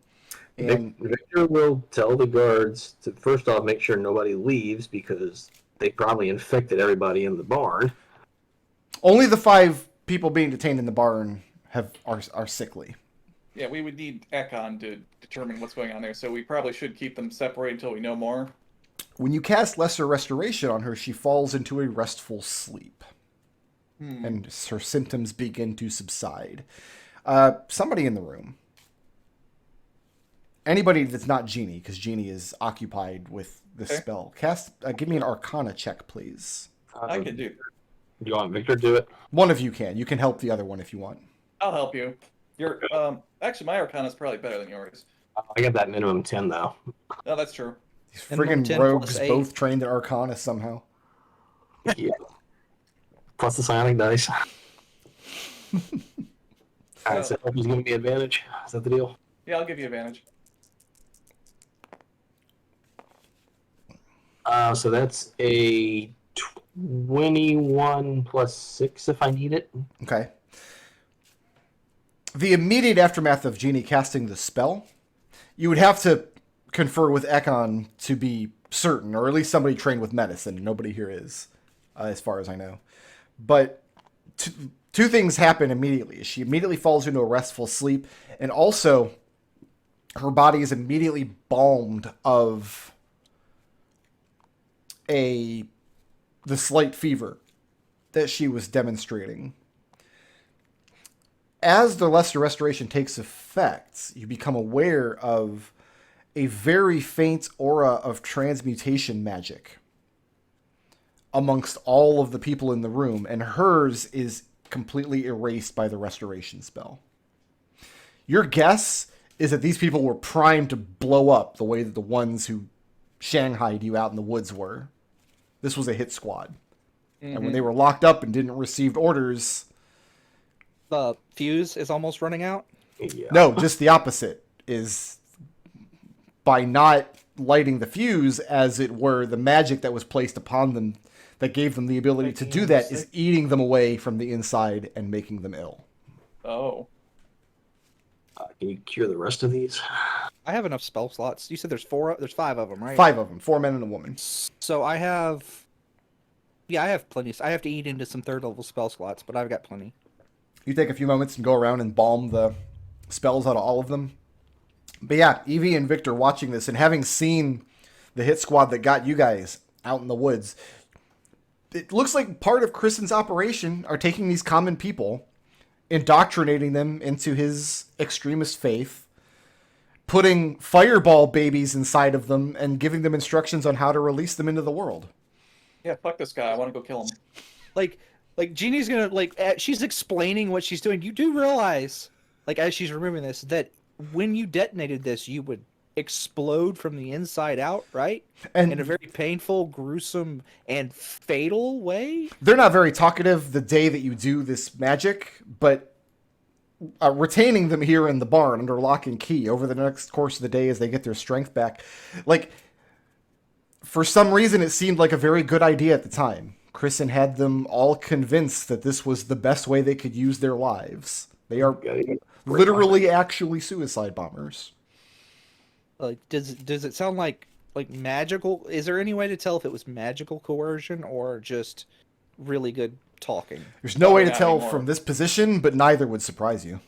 And Victor will tell the guards to first off make sure nobody leaves because they probably infected everybody in the barn. only the 5 people being detained in the barn are sickly. Yeah, we would need Ekon to determine what's going on there, so we probably should keep them separated until we know more. When you cast lesser restoration on her, she falls into a restful sleep. And her symptoms begin to subside. Somebody in the room. Anybody that's not Jeannie, because Jeannie is occupied with the Okay. spell. Give me an Arcana check, please. I can do. Do you want Victor to do it? One of you can. You can help the other one if you want. I'll help you. Your actually, my Arcana is probably better than yours. I got that minimum 10 though. No, that's true. These Minimum friggin' 10 rogues plus 8. both trained in Arcana somehow. Yeah. Plus the psionic dice. Alright, so help is giving me advantage. Is that the deal? Yeah, I'll give you advantage. So that's a 21 plus 6 if I need it. Okay. The immediate aftermath of Jeannie casting the spell, you would have to confer with Ekon to be certain, or at least somebody trained with medicine. Nobody here is, as far as I know. But two things happen immediately. She immediately falls into a restful sleep, and also her body is immediately balmed of the slight fever that she was demonstrating. As the Lesser Restoration takes effect, you become aware of a very faint aura of transmutation magic amongst all of the people in the room, and hers is completely erased by the restoration spell. Your guess is that these people were primed to blow up the way that the ones who shanghaied you out in the woods were. This was a hit squad. And when they were locked up and didn't receive orders... The fuse is almost running out? Yeah. No, just the opposite. Is by not lighting the fuse, as it were, the magic that was placed upon them that gave them the ability to do that is eating them away from the inside and making them ill. Oh. Can you cure the rest of these? I have enough spell slots. You said there's 5 of them, right? 5 of them, 4 men and a woman. So I have... Yeah, I have plenty. I have to eat into some 3rd level spell slots, but I've got plenty. You take a few moments and go around and balm the spells out of all of them. But yeah, Evie and Victor watching this and having seen the hit squad that got you guys out in the woods, it looks like part of Kristen's operation are taking these common people, indoctrinating them into his extremist faith, putting fireball babies inside of them, and giving them instructions on how to release them into the world. Yeah, fuck this guy. I want to go kill him. Like Jeannie's gonna, she's explaining what she's doing. You do realize, as she's removing this, that when you detonated this, you would explode from the inside out, right? And in a very painful, gruesome, and fatal way? They're not very talkative the day that you do this magic, but retaining them here in the barn under lock and key over the next course of the day as they get their strength back. For some reason, it seemed like a very good idea at the time. Kristen had them all convinced that this was the best way they could use their lives. They are literally actually suicide bombers. Does it sound like magical? Is there any way to tell if it was magical coercion or just really good talking? There's no way to tell from this position, but neither would surprise you.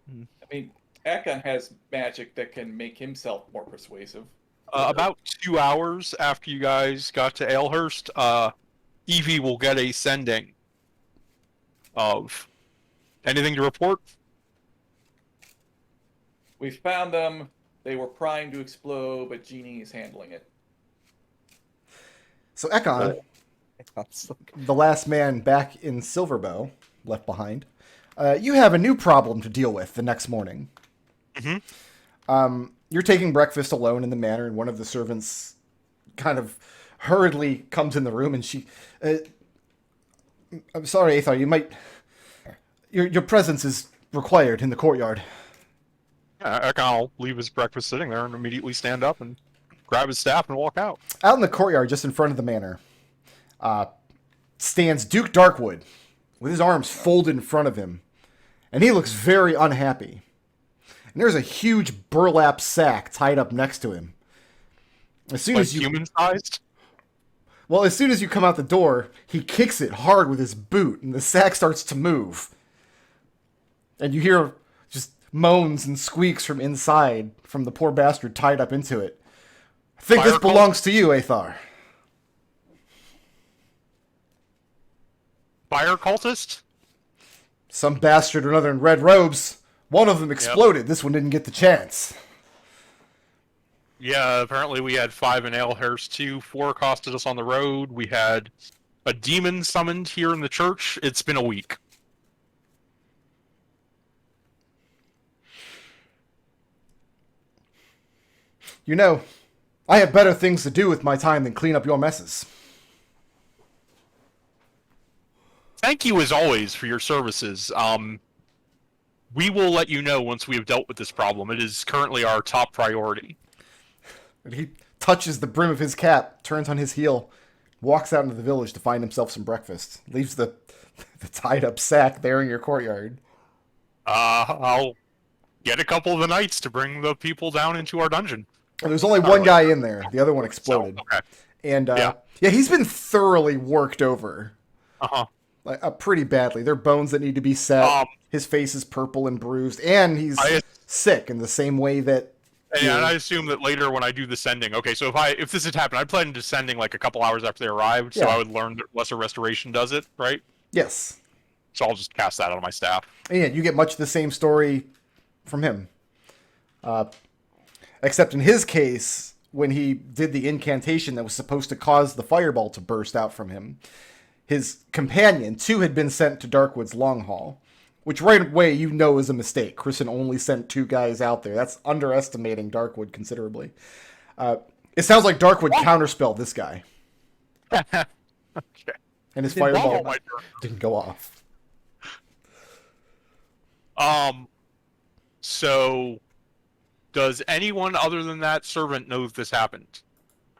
I mean, Ekon has magic that can make himself more persuasive. About 2 hours after you guys got to Alehurst, Evie will get a sending of anything to report. We found them. They were primed to explode, but Jeannie is handling it. So Ekon, the last man back in Silverbow, left behind, you have a new problem to deal with the next morning. Mm-hmm. You're taking breakfast alone in the manor, and one of the servants kind of hurriedly comes in the room, and she... I'm sorry, Aethar, you might... Your presence is required in the courtyard. Yeah, Ekon will leave his breakfast sitting there and immediately stand up and grab his staff and walk out. Out in the courtyard, just in front of the manor, stands Duke Darkwood, with his arms folded in front of him, and he looks very unhappy. And there's a huge burlap sack tied up next to him. As soon as you human-sized? Well, as soon as you come out the door, he kicks it hard with his boot, and the sack starts to move. And you hear just moans and squeaks from inside, from the poor bastard tied up into it. I think this belongs to you, Aethar. Fire cultist? Some bastard or another in red robes. One of them exploded. Yep. This one didn't get the chance. Yeah, apparently we had 5 in Alehurst too. 4 accosted us on the road. We had a demon summoned here in the church. It's been a week. You know, I have better things to do with my time than clean up your messes. Thank you as always for your services. We will let you know once we have dealt with this problem. It is currently our top priority. And he touches the brim of his cap, turns on his heel, walks out into the village to find himself some breakfast. Leaves the tied up sack there in your courtyard. I'll get a couple of the knights to bring the people down into our dungeon. And there's only one guy in there. The other one exploded. So, okay. And yeah, he's been thoroughly worked over. Uh-huh. Like pretty badly. They're bones that need to be set. His face is purple and bruised, and he's sick in the same way that. And I assume that later when I do the sending, okay, so if this had happened, I planned to sending like a couple hours after they arrived, so I would learn that Lesser Restoration does it, right? Yes. So I'll just cast that on my staff. And yeah, you get much the same story from him. Except in his case, when he did the incantation that was supposed to cause the fireball to burst out from him, his companion, too, had been sent to Darkwood's Long Haul, which right away you know is a mistake. Kristen only sent 2 guys out there. That's underestimating Darkwood considerably. It sounds like Darkwood counterspelled this guy. Okay. And his fireball didn't go off. So, does anyone other than that servant know if this happened?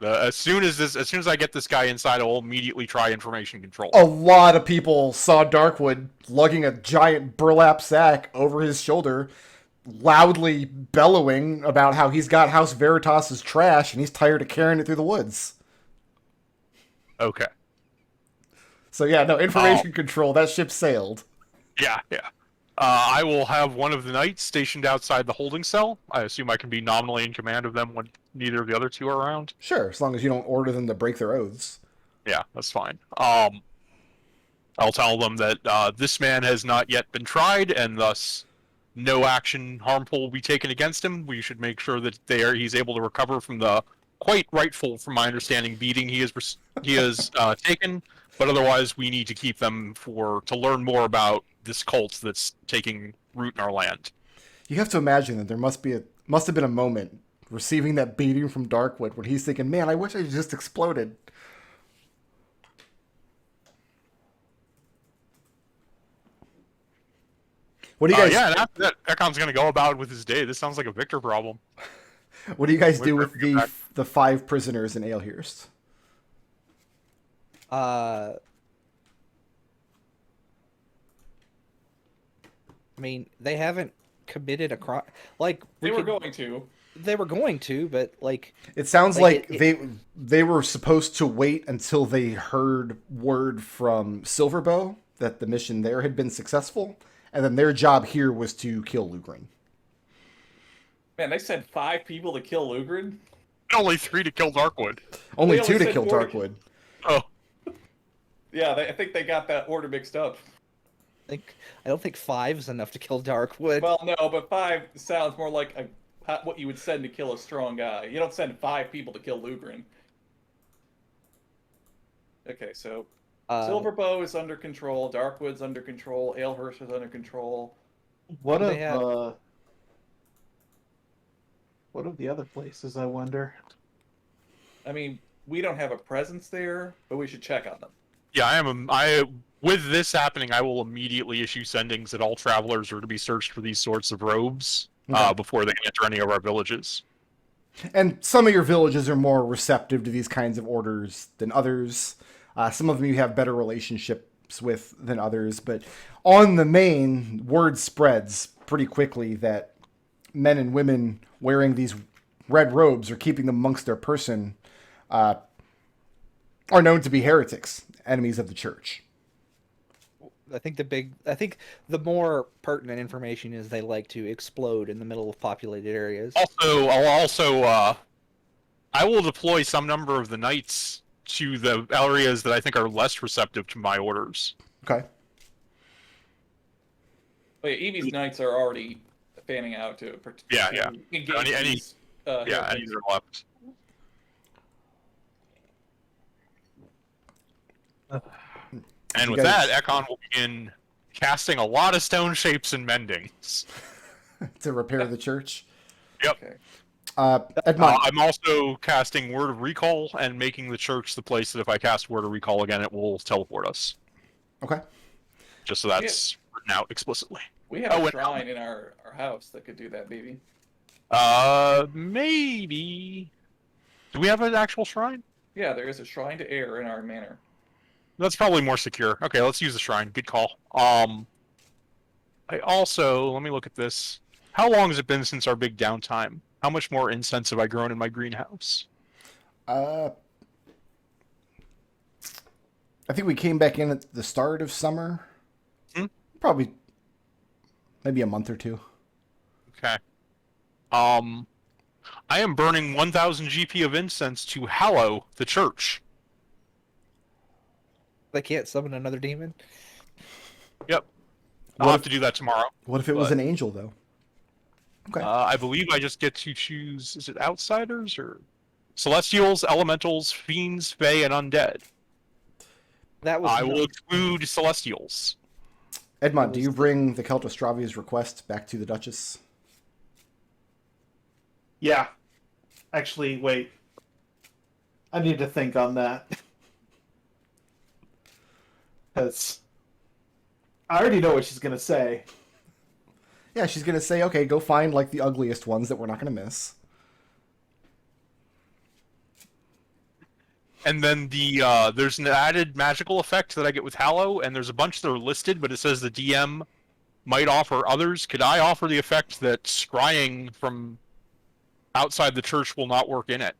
As soon as I get this guy inside, I'll immediately try information control. A lot of people saw Darkwood lugging a giant burlap sack over his shoulder, loudly bellowing about how he's got House Veritas's trash and he's tired of carrying it through the woods. Okay. So yeah, no, information control, that ship sailed. Yeah. I will have one of the knights stationed outside the holding cell. I assume I can be nominally in command of them when neither of the other 2 are around. Sure, as long as you don't order them to break their oaths. Yeah, that's fine. I'll tell them that this man has not yet been tried, and thus no action harmful will be taken against him. We should make sure that he's able to recover from the quite rightful, from my understanding, beating he has taken. But otherwise, we need to keep them to learn more about this cult that's taking root in our land. You have to imagine that there must have been a moment receiving that beating from Darkwood when he's thinking, "Man, I wish I just exploded." What do you guys? Yeah, and after that, Ekon's gonna go about with his day. This sounds like a Victor problem. What do you guys do with the 5 prisoners in Alehurst? I mean, they haven't committed a crime. Like They were going to, but like it sounds like they were supposed to wait until they heard word from Silverbow that the mission there had been successful, and then their job here was to kill Lugrin. Man, they sent 5 people to kill Lugrin? Only 3 to kill Darkwood. Only 2 to kill Darkwood. Oh. Yeah, I think they got that order mixed up. I don't think 5 is enough to kill Darkwood. Well, no, but 5 sounds more like what you would send to kill a strong guy. You don't send 5 people to kill Lugrin. Okay, so Silverbow is under control, Darkwood's under control, Alehurst is under control. What of the other places, I wonder? I mean, we don't have a presence there, but we should check on them. Yeah, with this happening, I will immediately issue sendings that all travelers are to be searched for these sorts of robes before they enter any of our villages. And some of your villages are more receptive to these kinds of orders than others. Some of them you have better relationships with than others. But on the main, word spreads pretty quickly that men and women wearing these red robes or keeping them amongst their person are known to be heretics, enemies of the church. I think the more pertinent information is they like to explode in the middle of populated areas. I will deploy some number of the knights to the areas that I think are less receptive to my orders. Okay. But yeah, Evie's knights are already fanning out to engage these, any that are left. And with that, Ekon will begin casting a lot of stone shapes and mendings. To repair the church? Yep. Okay. Edmont. I'm also casting Word of Recall and making the church the place that if I cast Word of Recall again, it will teleport us. Okay. Just so that's written out explicitly. We have a shrine in our house that could do that, maybe. Maybe. Do we have an actual shrine? Yeah, there is a shrine to air in our manor. That's probably more secure. Okay, let's use the shrine. Good call. I also, let me look at this. How long has it been since our big downtime? How much more incense have I grown in my greenhouse? I think we came back in at the start of summer. Probably maybe a month or two. Okay. I am burning 1,000 GP of incense to hallow the church. They can't summon another demon. Yep. I'll have to do that tomorrow. What if it was an angel, though? Okay. I believe I just get to choose, is it outsiders or celestials, elementals, fiends, fae, and undead? That was I will exclude celestials. Edmont, do you bring the Celtostravia's request back to the Duchess? Yeah. Actually, wait. I need to think on that. Because I already know what she's going to say. Yeah, she's gonna say, okay, go find like the ugliest ones that we're not gonna miss. And then there's an added magical effect that I get with Hallow, and there's a bunch that are listed, but it says the DM might offer others. Could I offer the effect that scrying from outside the church will not work in it?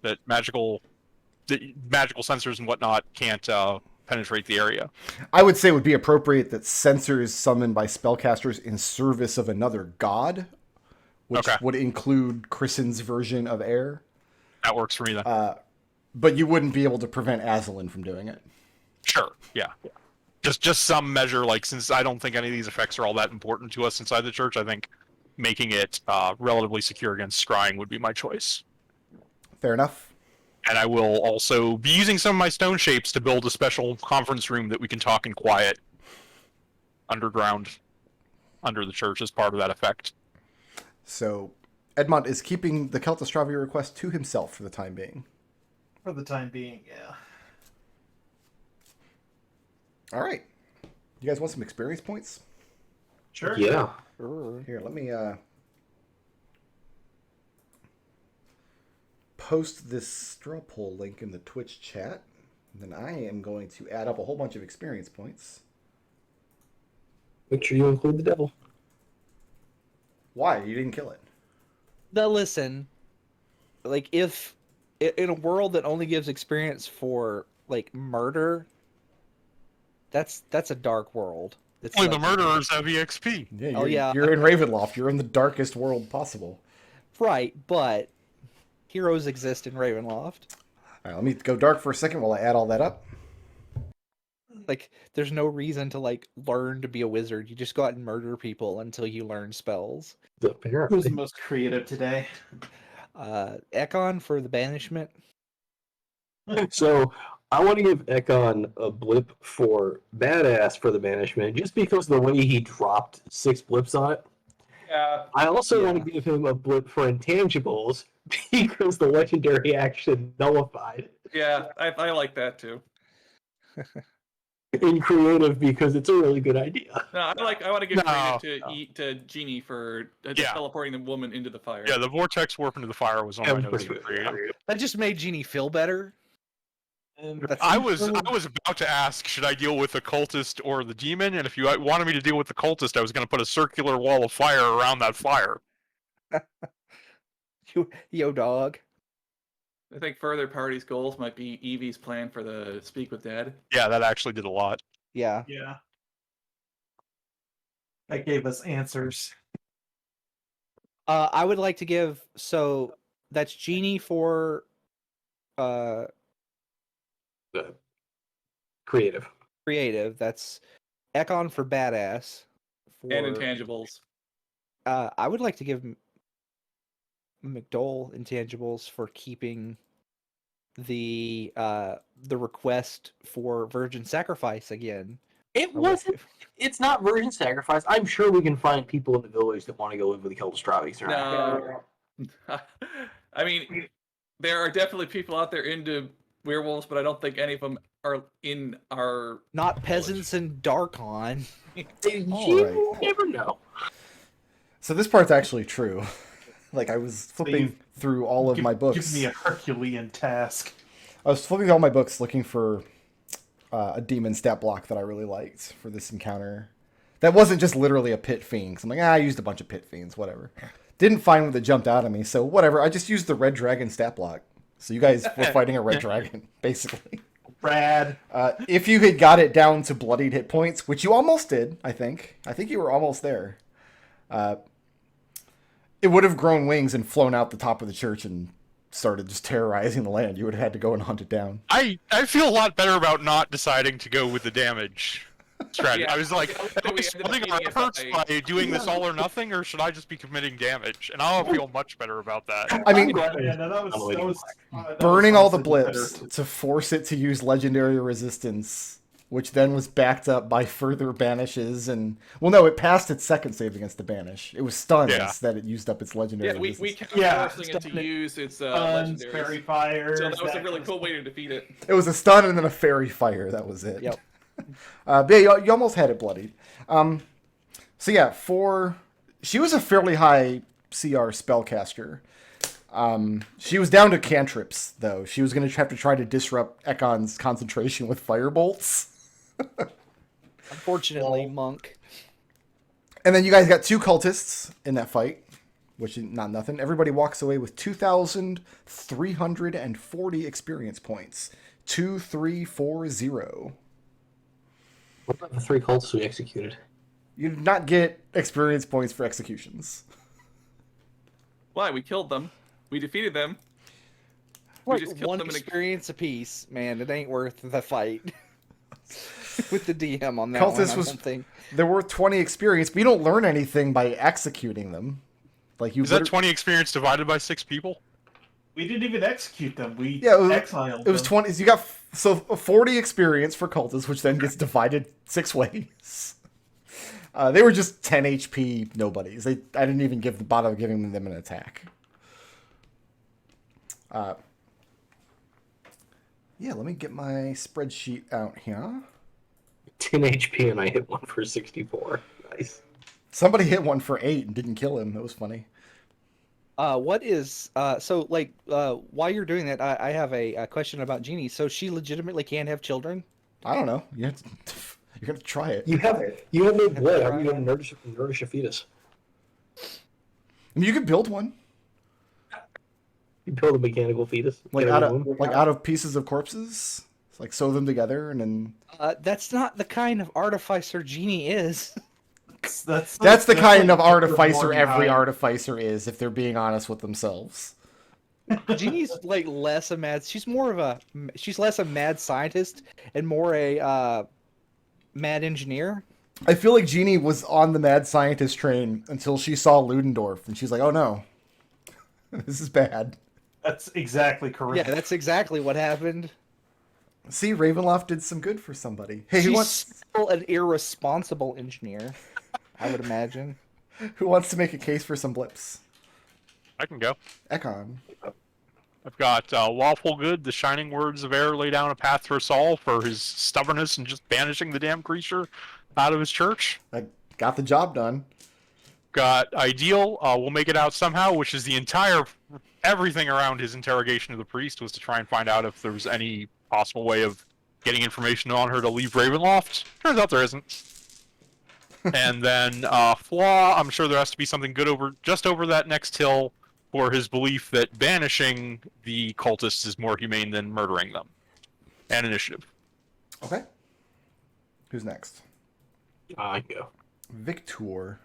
That magical sensors and whatnot can't penetrate the area. I would say it would be appropriate that censors summoned by spellcasters in service of another god, which would include Christen's version of air. That works for me then. But you wouldn't be able to prevent Aslan from doing it. Sure, yeah. Just some measure, like, since I don't think any of these effects are all that important to us inside the church, I think making it relatively secure against scrying would be my choice. Fair enough. And I will also be using some of my stone shapes to build a special conference room that we can talk in quiet underground under the church as part of that effect. So Edmont is keeping the Celtostravia request to himself for the time being. For the time being, yeah. All right. You guys want some experience points? Sure. Yeah. Here, let me post this straw poll link in the Twitch chat. Then I am going to add up a whole bunch of experience points. Make sure you include the devil. Why? You didn't kill it. Now listen, like if in a world that only gives experience for like murder, that's a dark world. It's Only like, the murderers have EXP. Yeah, you're in Ravenloft. You're in the darkest world possible. right, but heroes exist in Ravenloft. All right, let me go dark for a second while I add all that up. Like, there's no reason to like learn to be a wizard. You just go out and murder people until you learn spells. Who's Apparently. the most creative today? Ekon for the banishment. So I want to give Ekon a blip for badass for the banishment, just because of the way he dropped 6 blips on it. Yeah. I also want to give him a blip for intangibles because the legendary action nullified. Yeah, I like that too. In creative because it's a really good idea. No, I want to give No. credit to Genie for Yeah. teleporting the woman into the fire. Yeah, the vortex warp into the fire was on my That notes was for pretty creative. good. That just made Genie feel better. I was about to ask, should I deal with the cultist or the demon? And if you wanted me to deal with the cultist, I was going to put a circular wall of fire around that fire. Yo, dog. I think further party's goals might be Evie's plan for the Speak with Dead. Yeah, that actually did a lot. Yeah. Yeah. That gave us answers. I would like to give, so that's Genie for Creative. creative. That's Ekon for badass. For, And intangibles. I would like to give McDohl intangibles for keeping the request for virgin sacrifice again. It wasn't. It's not virgin sacrifice. I'm sure we can find people in the village that want to go live with the Celtostravics. No. I mean, there are definitely people out there into werewolves, but I don't think any of them are in our... Not peasants and Darkon. You never know. So this part's actually true. Like, I was flipping through all of my books. Give me a Herculean task. I was flipping through all my books looking for a demon stat block that I really liked for this encounter. That wasn't just literally a pit fiend. 'Cause I'm like, I used a bunch of pit fiends, whatever. Didn't find one that jumped out at me, so whatever. I just used the red dragon stat block. So you guys were fighting a red dragon, basically. Rad. If you had got it down to bloodied hit points, which you almost did, I think you were almost there. It would have grown wings and flown out the top of the church and started just terrorizing the land. You would have had to go and hunt it down. I feel a lot better about not deciding to go with the damage strategy. Yeah, I was like, so am I we ended up splitting our getting it efforts by- by doing this all or nothing, or should I just be committing damage? And I'll feel much better about that. I mean, Yeah, no, that was burning all the honestly blips better. to force it to use legendary resistance, which then was backed up by further banishes and it passed its second save against the banish. It was stuns Yeah. that it used up its legendary Yeah, we resistance. kept Yeah. forcing it to use its Guns, legendaries. fairy fires. So that was a that really kind of cool stuff. way to defeat it. It was a stun and then a fairy fire. That was it. Yep. But yeah, you almost had it bloodied. So yeah, she was a fairly high CR spellcaster. She was down to cantrips though. She was going to have to try to disrupt Ekon's concentration with firebolts. Unfortunately, monk. And then you guys got 2 cultists in that fight, which is not nothing. Everybody walks away with 2,340 experience points. 2340. What about the 3 cults we executed? You did not get experience points for executions. Why? We killed them. We defeated them. We just killed One them in a... experience apiece, man. It ain't worth the fight. With the DM on that Cultist one, I was- don't think. There were 20 experience, but you don't learn anything by executing them. Like you Is that 20 experience divided by 6 people? We didn't even execute them. We Yeah, exiled It was them. 20. You got 40 experience for cultists, which then gets divided 6 ways. They were just 10 HP nobodies. I didn't even bother giving them an attack. Yeah, let me get my spreadsheet out here. 10 HP and I hit one for 64. Nice. Somebody hit one for 8 and didn't kill him. That was funny. What is so like while you're doing that, I have a question about Jeannie. So she legitimately can have children? I don't know. You're gonna try it. You have no blood. How are you going to nourish a fetus? I mean, you could build one, You build a mechanical fetus. like Get out a of womb. out of pieces of corpses. Like sew them together and then. That's not the kind of artificer Jeannie is. That's That's the kind like of artificer more every behind. artificer is, if they're being honest with themselves. Jeannie's like less a mad. She's less a mad scientist and more a mad engineer. I feel like Jeannie was on the mad scientist train until she saw Ludendorff, and she's like, "Oh no, this is bad." That's exactly correct. Yeah, that's exactly what happened. See, Ravenloft did some good for somebody. Hey, She's still an irresponsible engineer, I would imagine. who wants to make a case for some blips? I can go. Ekon. I've got Lawful Good, the Shining Words of Air lay down a path for Saul for his stubbornness and just banishing the damn creature out of his church. I got the job done. Got Ideal, we'll make it out somehow, which is everything around his interrogation of the priest was to try and find out if there was any possible way of getting information on her to leave Ravenloft. Turns out there isn't. And then Flaw, I'm sure there has to be something good just over that next hill for his belief that banishing the cultists is more humane than murdering them. And Initiative. Okay. Who's next? I go. Victor.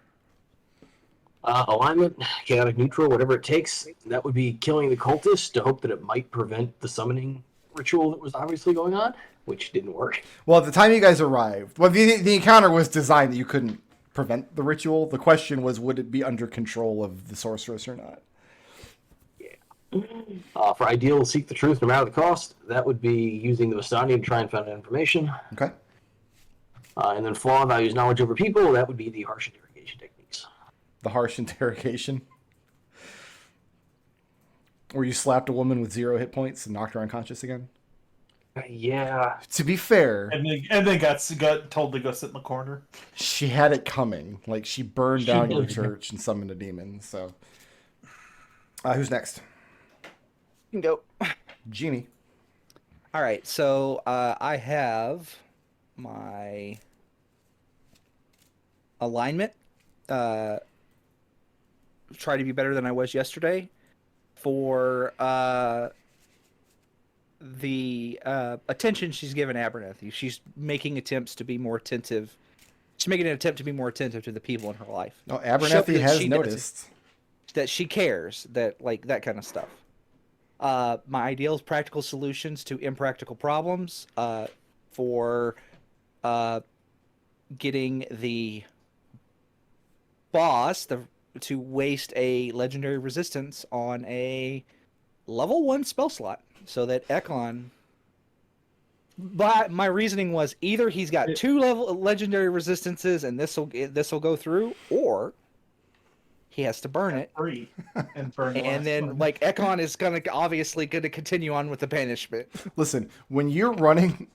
Alignment, chaotic neutral, whatever it takes. That would be killing the cultist to hope that it might prevent the summoning ritual that was obviously going on, which didn't work. Well, at the time you guys arrived, the encounter was designed that you couldn't prevent the ritual. The question was, would it be under control of the sorceress or not? For ideal, seek the truth no matter the cost. That would be using the Vistani to try and find out information. Okay. And then flaw values knowledge over people. That would be the harsh interrogation techniques. The harsh interrogation. Where you slapped a woman with 0 hit points and knocked her unconscious again. Yeah. To be fair, And then got told to go sit in the corner. she had it coming. Like, she burned down your church and summoned a demon, so. Who's next? You can go. Jeannie. All right, so I have my alignment. Try to be better than I was yesterday. For the attention she's given Abernathy. She's making attempts to be more attentive. She's making an attempt to be more attentive to the people in her life. Oh, Show Abernathy that has she noticed. that she cares, that like that kind of stuff. My ideal is practical solutions to impractical problems. For getting the boss to waste a legendary resistance on a level 1 spell slot, so that Ekon. But my reasoning was either he's got 2 legendary resistances and this will go through, or he has to burn it. Free and burn the And last then, one. like, Ekon is obviously going to continue on with the banishment. Listen, when you're running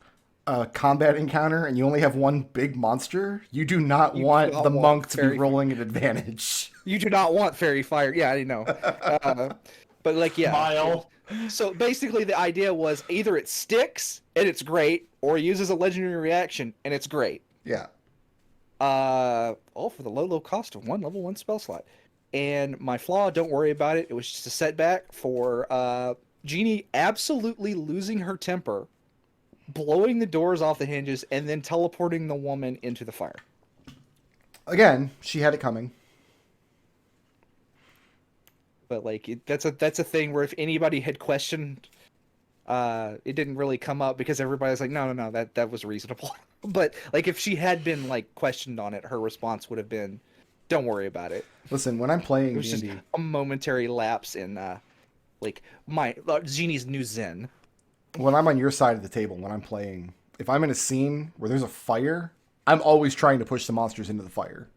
a combat encounter and you only have one big monster, you do not want the monk to be rolling an advantage. You do not want fairy fire. Yeah, I know. But, like, yeah. Smile. So, basically, the idea was either it sticks and it's great, or it uses a legendary reaction and it's great. Yeah. All for the low cost of 1 level 1 spell slot. And my flaw, don't worry about it. It was just a setback for Jeannie absolutely losing her temper, blowing the doors off the hinges, and then teleporting the woman into the fire. Again, she had it coming. But like that's a thing where if anybody had questioned, it didn't really come up because everybody's like, no, that was reasonable. But like if she had been like questioned on it, her response would have been, don't worry about it. Listen, when I'm playing It was just D&D, a momentary lapse in like my Jeannie's new zen. when I'm on your side of the table, when I'm playing, if I'm in a scene where there's a fire, I'm always trying to push the monsters into the fire.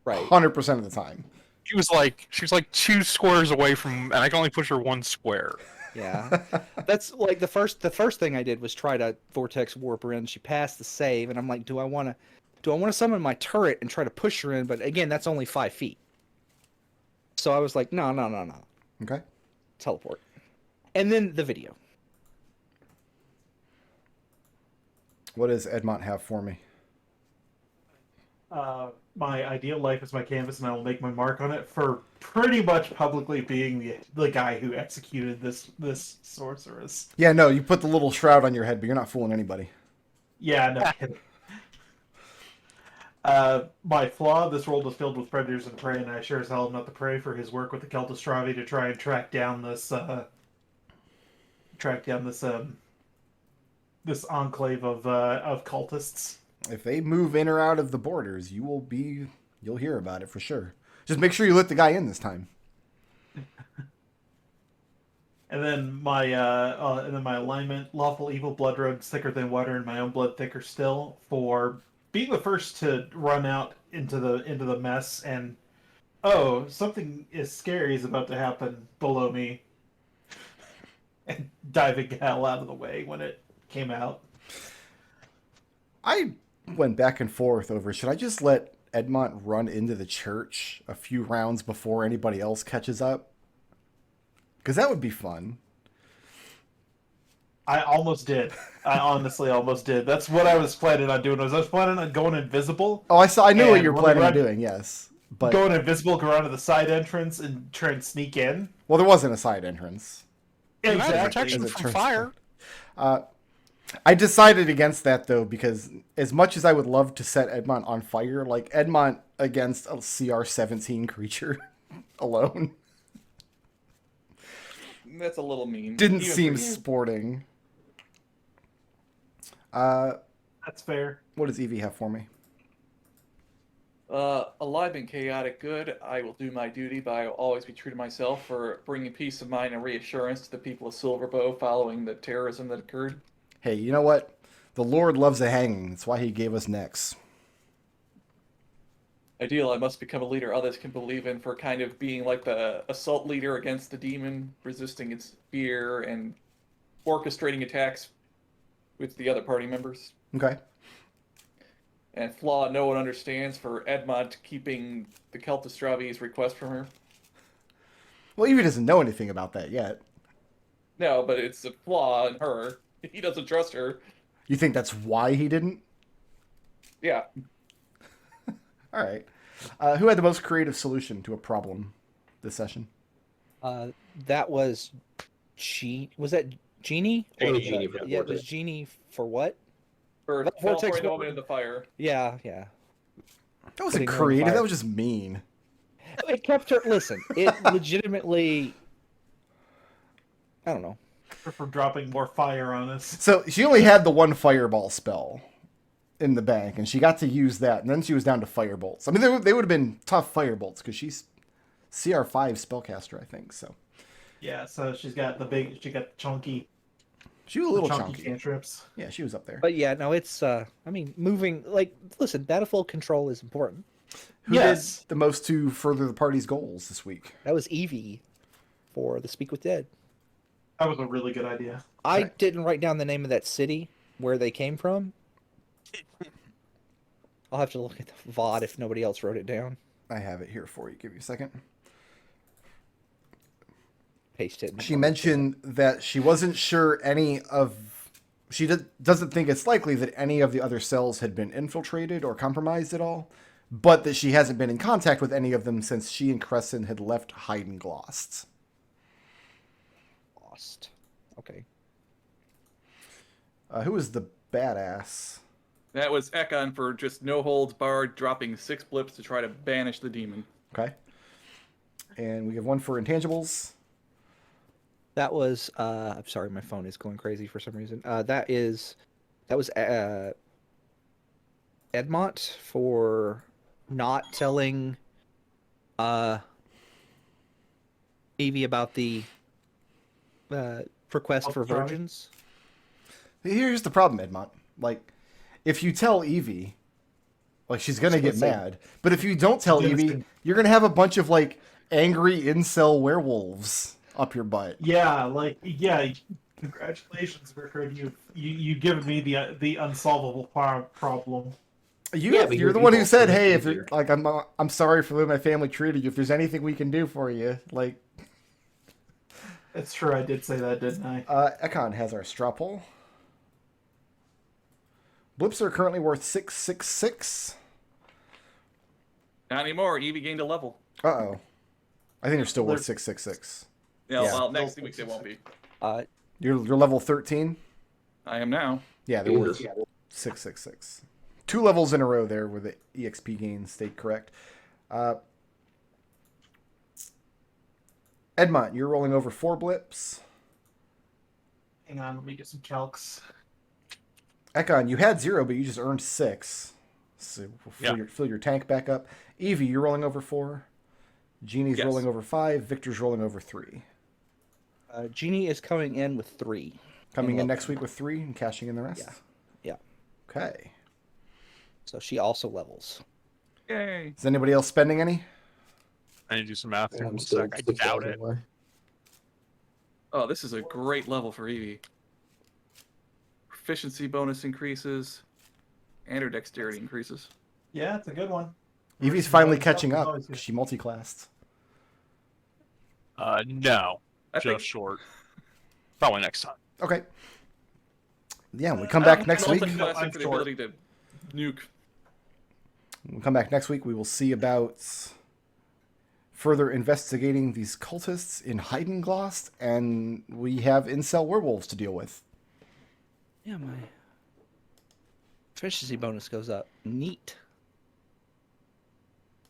Right. 100% of the time. She was like 2 squares away from, and I can only push her 1 square. Yeah. That's like the first thing I did was try to vortex warp her in. She passed the save, and I'm like, do I want to summon my turret and try to push her in? But again, that's only 5 feet. So I was like, no. Okay. Teleport. And then the video. What does Edmont have for me? My ideal life is my canvas, and I will make my mark on it for pretty much publicly being the guy who executed this sorceress. Yeah, no, you put the little shroud on your head, but you're not fooling anybody. Yeah, no kidding. My flaw: this world is filled with predators and prey, and I sure as hell am not the prey for his work with the Keltostravi to try and track down this this enclave of cultists. If they move in or out of the borders, you'll hear about it for sure. Just make sure you let the guy in this time. And then my alignment: lawful evil, blood road thicker than water, and my own blood thicker still. For being the first to run out into the mess, and something is scary is about to happen below me, and diving the hell out of the way when it came out. I went back and forth over, should I just let Edmont run into the church a few rounds before anybody else catches up? Because that would be fun. I almost did. I honestly almost did. That's what I was planning on doing. I was planning on going invisible. Oh, I knew what you were And planning on doing, yes. But going invisible, go around to the side entrance and try and sneak in. well, there wasn't a side entrance. Protection As it from turns fire. I decided against that, though, because as much as I would love to set Edmont on fire, like Edmont against a CR-17 creature alone That's a little mean. didn't Even seem for you. sporting. That's fair. What does Evie have for me? Alive and chaotic good. I will do my duty, but I will always be true to myself for bringing peace of mind and reassurance to the people of Silverbow following the terrorism that occurred. Hey, you know what? The Lord loves a hanging. That's why he gave us necks. Ideal, I must become a leader others can believe in for kind of being like the assault leader against the demon, resisting its fear and orchestrating attacks with the other party members. Okay. And flaw no one understands for Edmont keeping the Keltostravi's request from her. Well, Evie doesn't know anything about that yet. No, but it's a flaw in her. He doesn't trust her. You think that's why he didn't? Yeah. All right. Who had the most creative solution to a problem this session? That was was that Genie? Genie for the yeah, it vortex. was Genie for what? For Vortex teleporting the one. woman in the fire. Yeah. That wasn't Putting her in the creative. fire. That was just mean. It kept her. Listen, it legitimately. I don't know. For dropping more fire on us. So she only had the one fireball spell in the bank, and she got to use that, and then she was down to firebolts. I mean, they would have been tough firebolts because she's CR5 spellcaster, I think. So Yeah, so she got the chunky, she was a little chunky chunky. cantrips. Yeah, she was up there. But yeah, no, it's. I mean, moving. Like, listen, battlefield control is important. Who Yes. did the most to further the party's goals this week? That was Evie for the Speak with Dead. That was a really good idea. I Okay. didn't write down the name of that city where they came from. I'll have to look at the VOD if nobody else wrote it down. I have it here for you. Give me a second. Paste it. She mentioned that she wasn't sure doesn't think it's likely that any of the other cells had been infiltrated or compromised at all, but that she hasn't been in contact with any of them since she and Crescent had left Heidenglost. Lost. Okay. Who was the badass? That was Ekon for just no holds barred, dropping 6 blips to try to banish the demon. Okay. And we have one for intangibles. That was. I'm sorry, my phone is going crazy for some reason. That was Edmont for not telling Evie about the request for Sorry. virgins. Here's the problem, Edmont. Like, if you tell Evie, like, she's gonna get mad. But if you don't tell Evie, you're gonna have a bunch of like angry incel werewolves up your butt. Yeah, congratulations, Rickard. You've given me the unsolvable problem. You're but the you one who don't said, make "Hey, it if you're, easier." like I'm sorry for the way my family treated you. If there's anything we can do for you, like." It's true, I did say that, didn't I? Ekon has our straw poll. Blips are currently worth 666. Not anymore. Evie gained a level. Uh-oh. I think they're still worth They're- 666. Yeah, Yeah. well, next week they won't be. You're level 13? I am now. Yeah, they're worth Jesus. 666. 2 levels in a row there where the EXP gains stayed correct. Edmont, you're rolling over 4 blips. Hang on, let me get some calcs. Ekon, you had 0, but you just earned 6. So we'll Yeah. fill your tank back up. Evie, you're rolling over 4. Genie's Yes. rolling over 5. Victor's rolling over 3. Genie is coming in with 3. Coming in level. next week with 3 and cashing in the rest? Yeah. Okay. So she also levels. Yay. Is anybody else spending any? I need to do some math. here. I'm One still sec. I doubt 6,000 it. away. Oh, this is a great level for Evie. Proficiency bonus increases, and her dexterity increases. Yeah, it's a good one. Evie's finally Always catching helps, up. always good. She multiclassed. No, I just think short. Probably next time. Okay. Yeah, when we come back next week. Multi-classing I'm for the short. ability to nuke. When we come back next week, we will see about further investigating these cultists in Heidenglost, and we have incel werewolves to deal with. Yeah, my efficiency bonus goes up. Neat.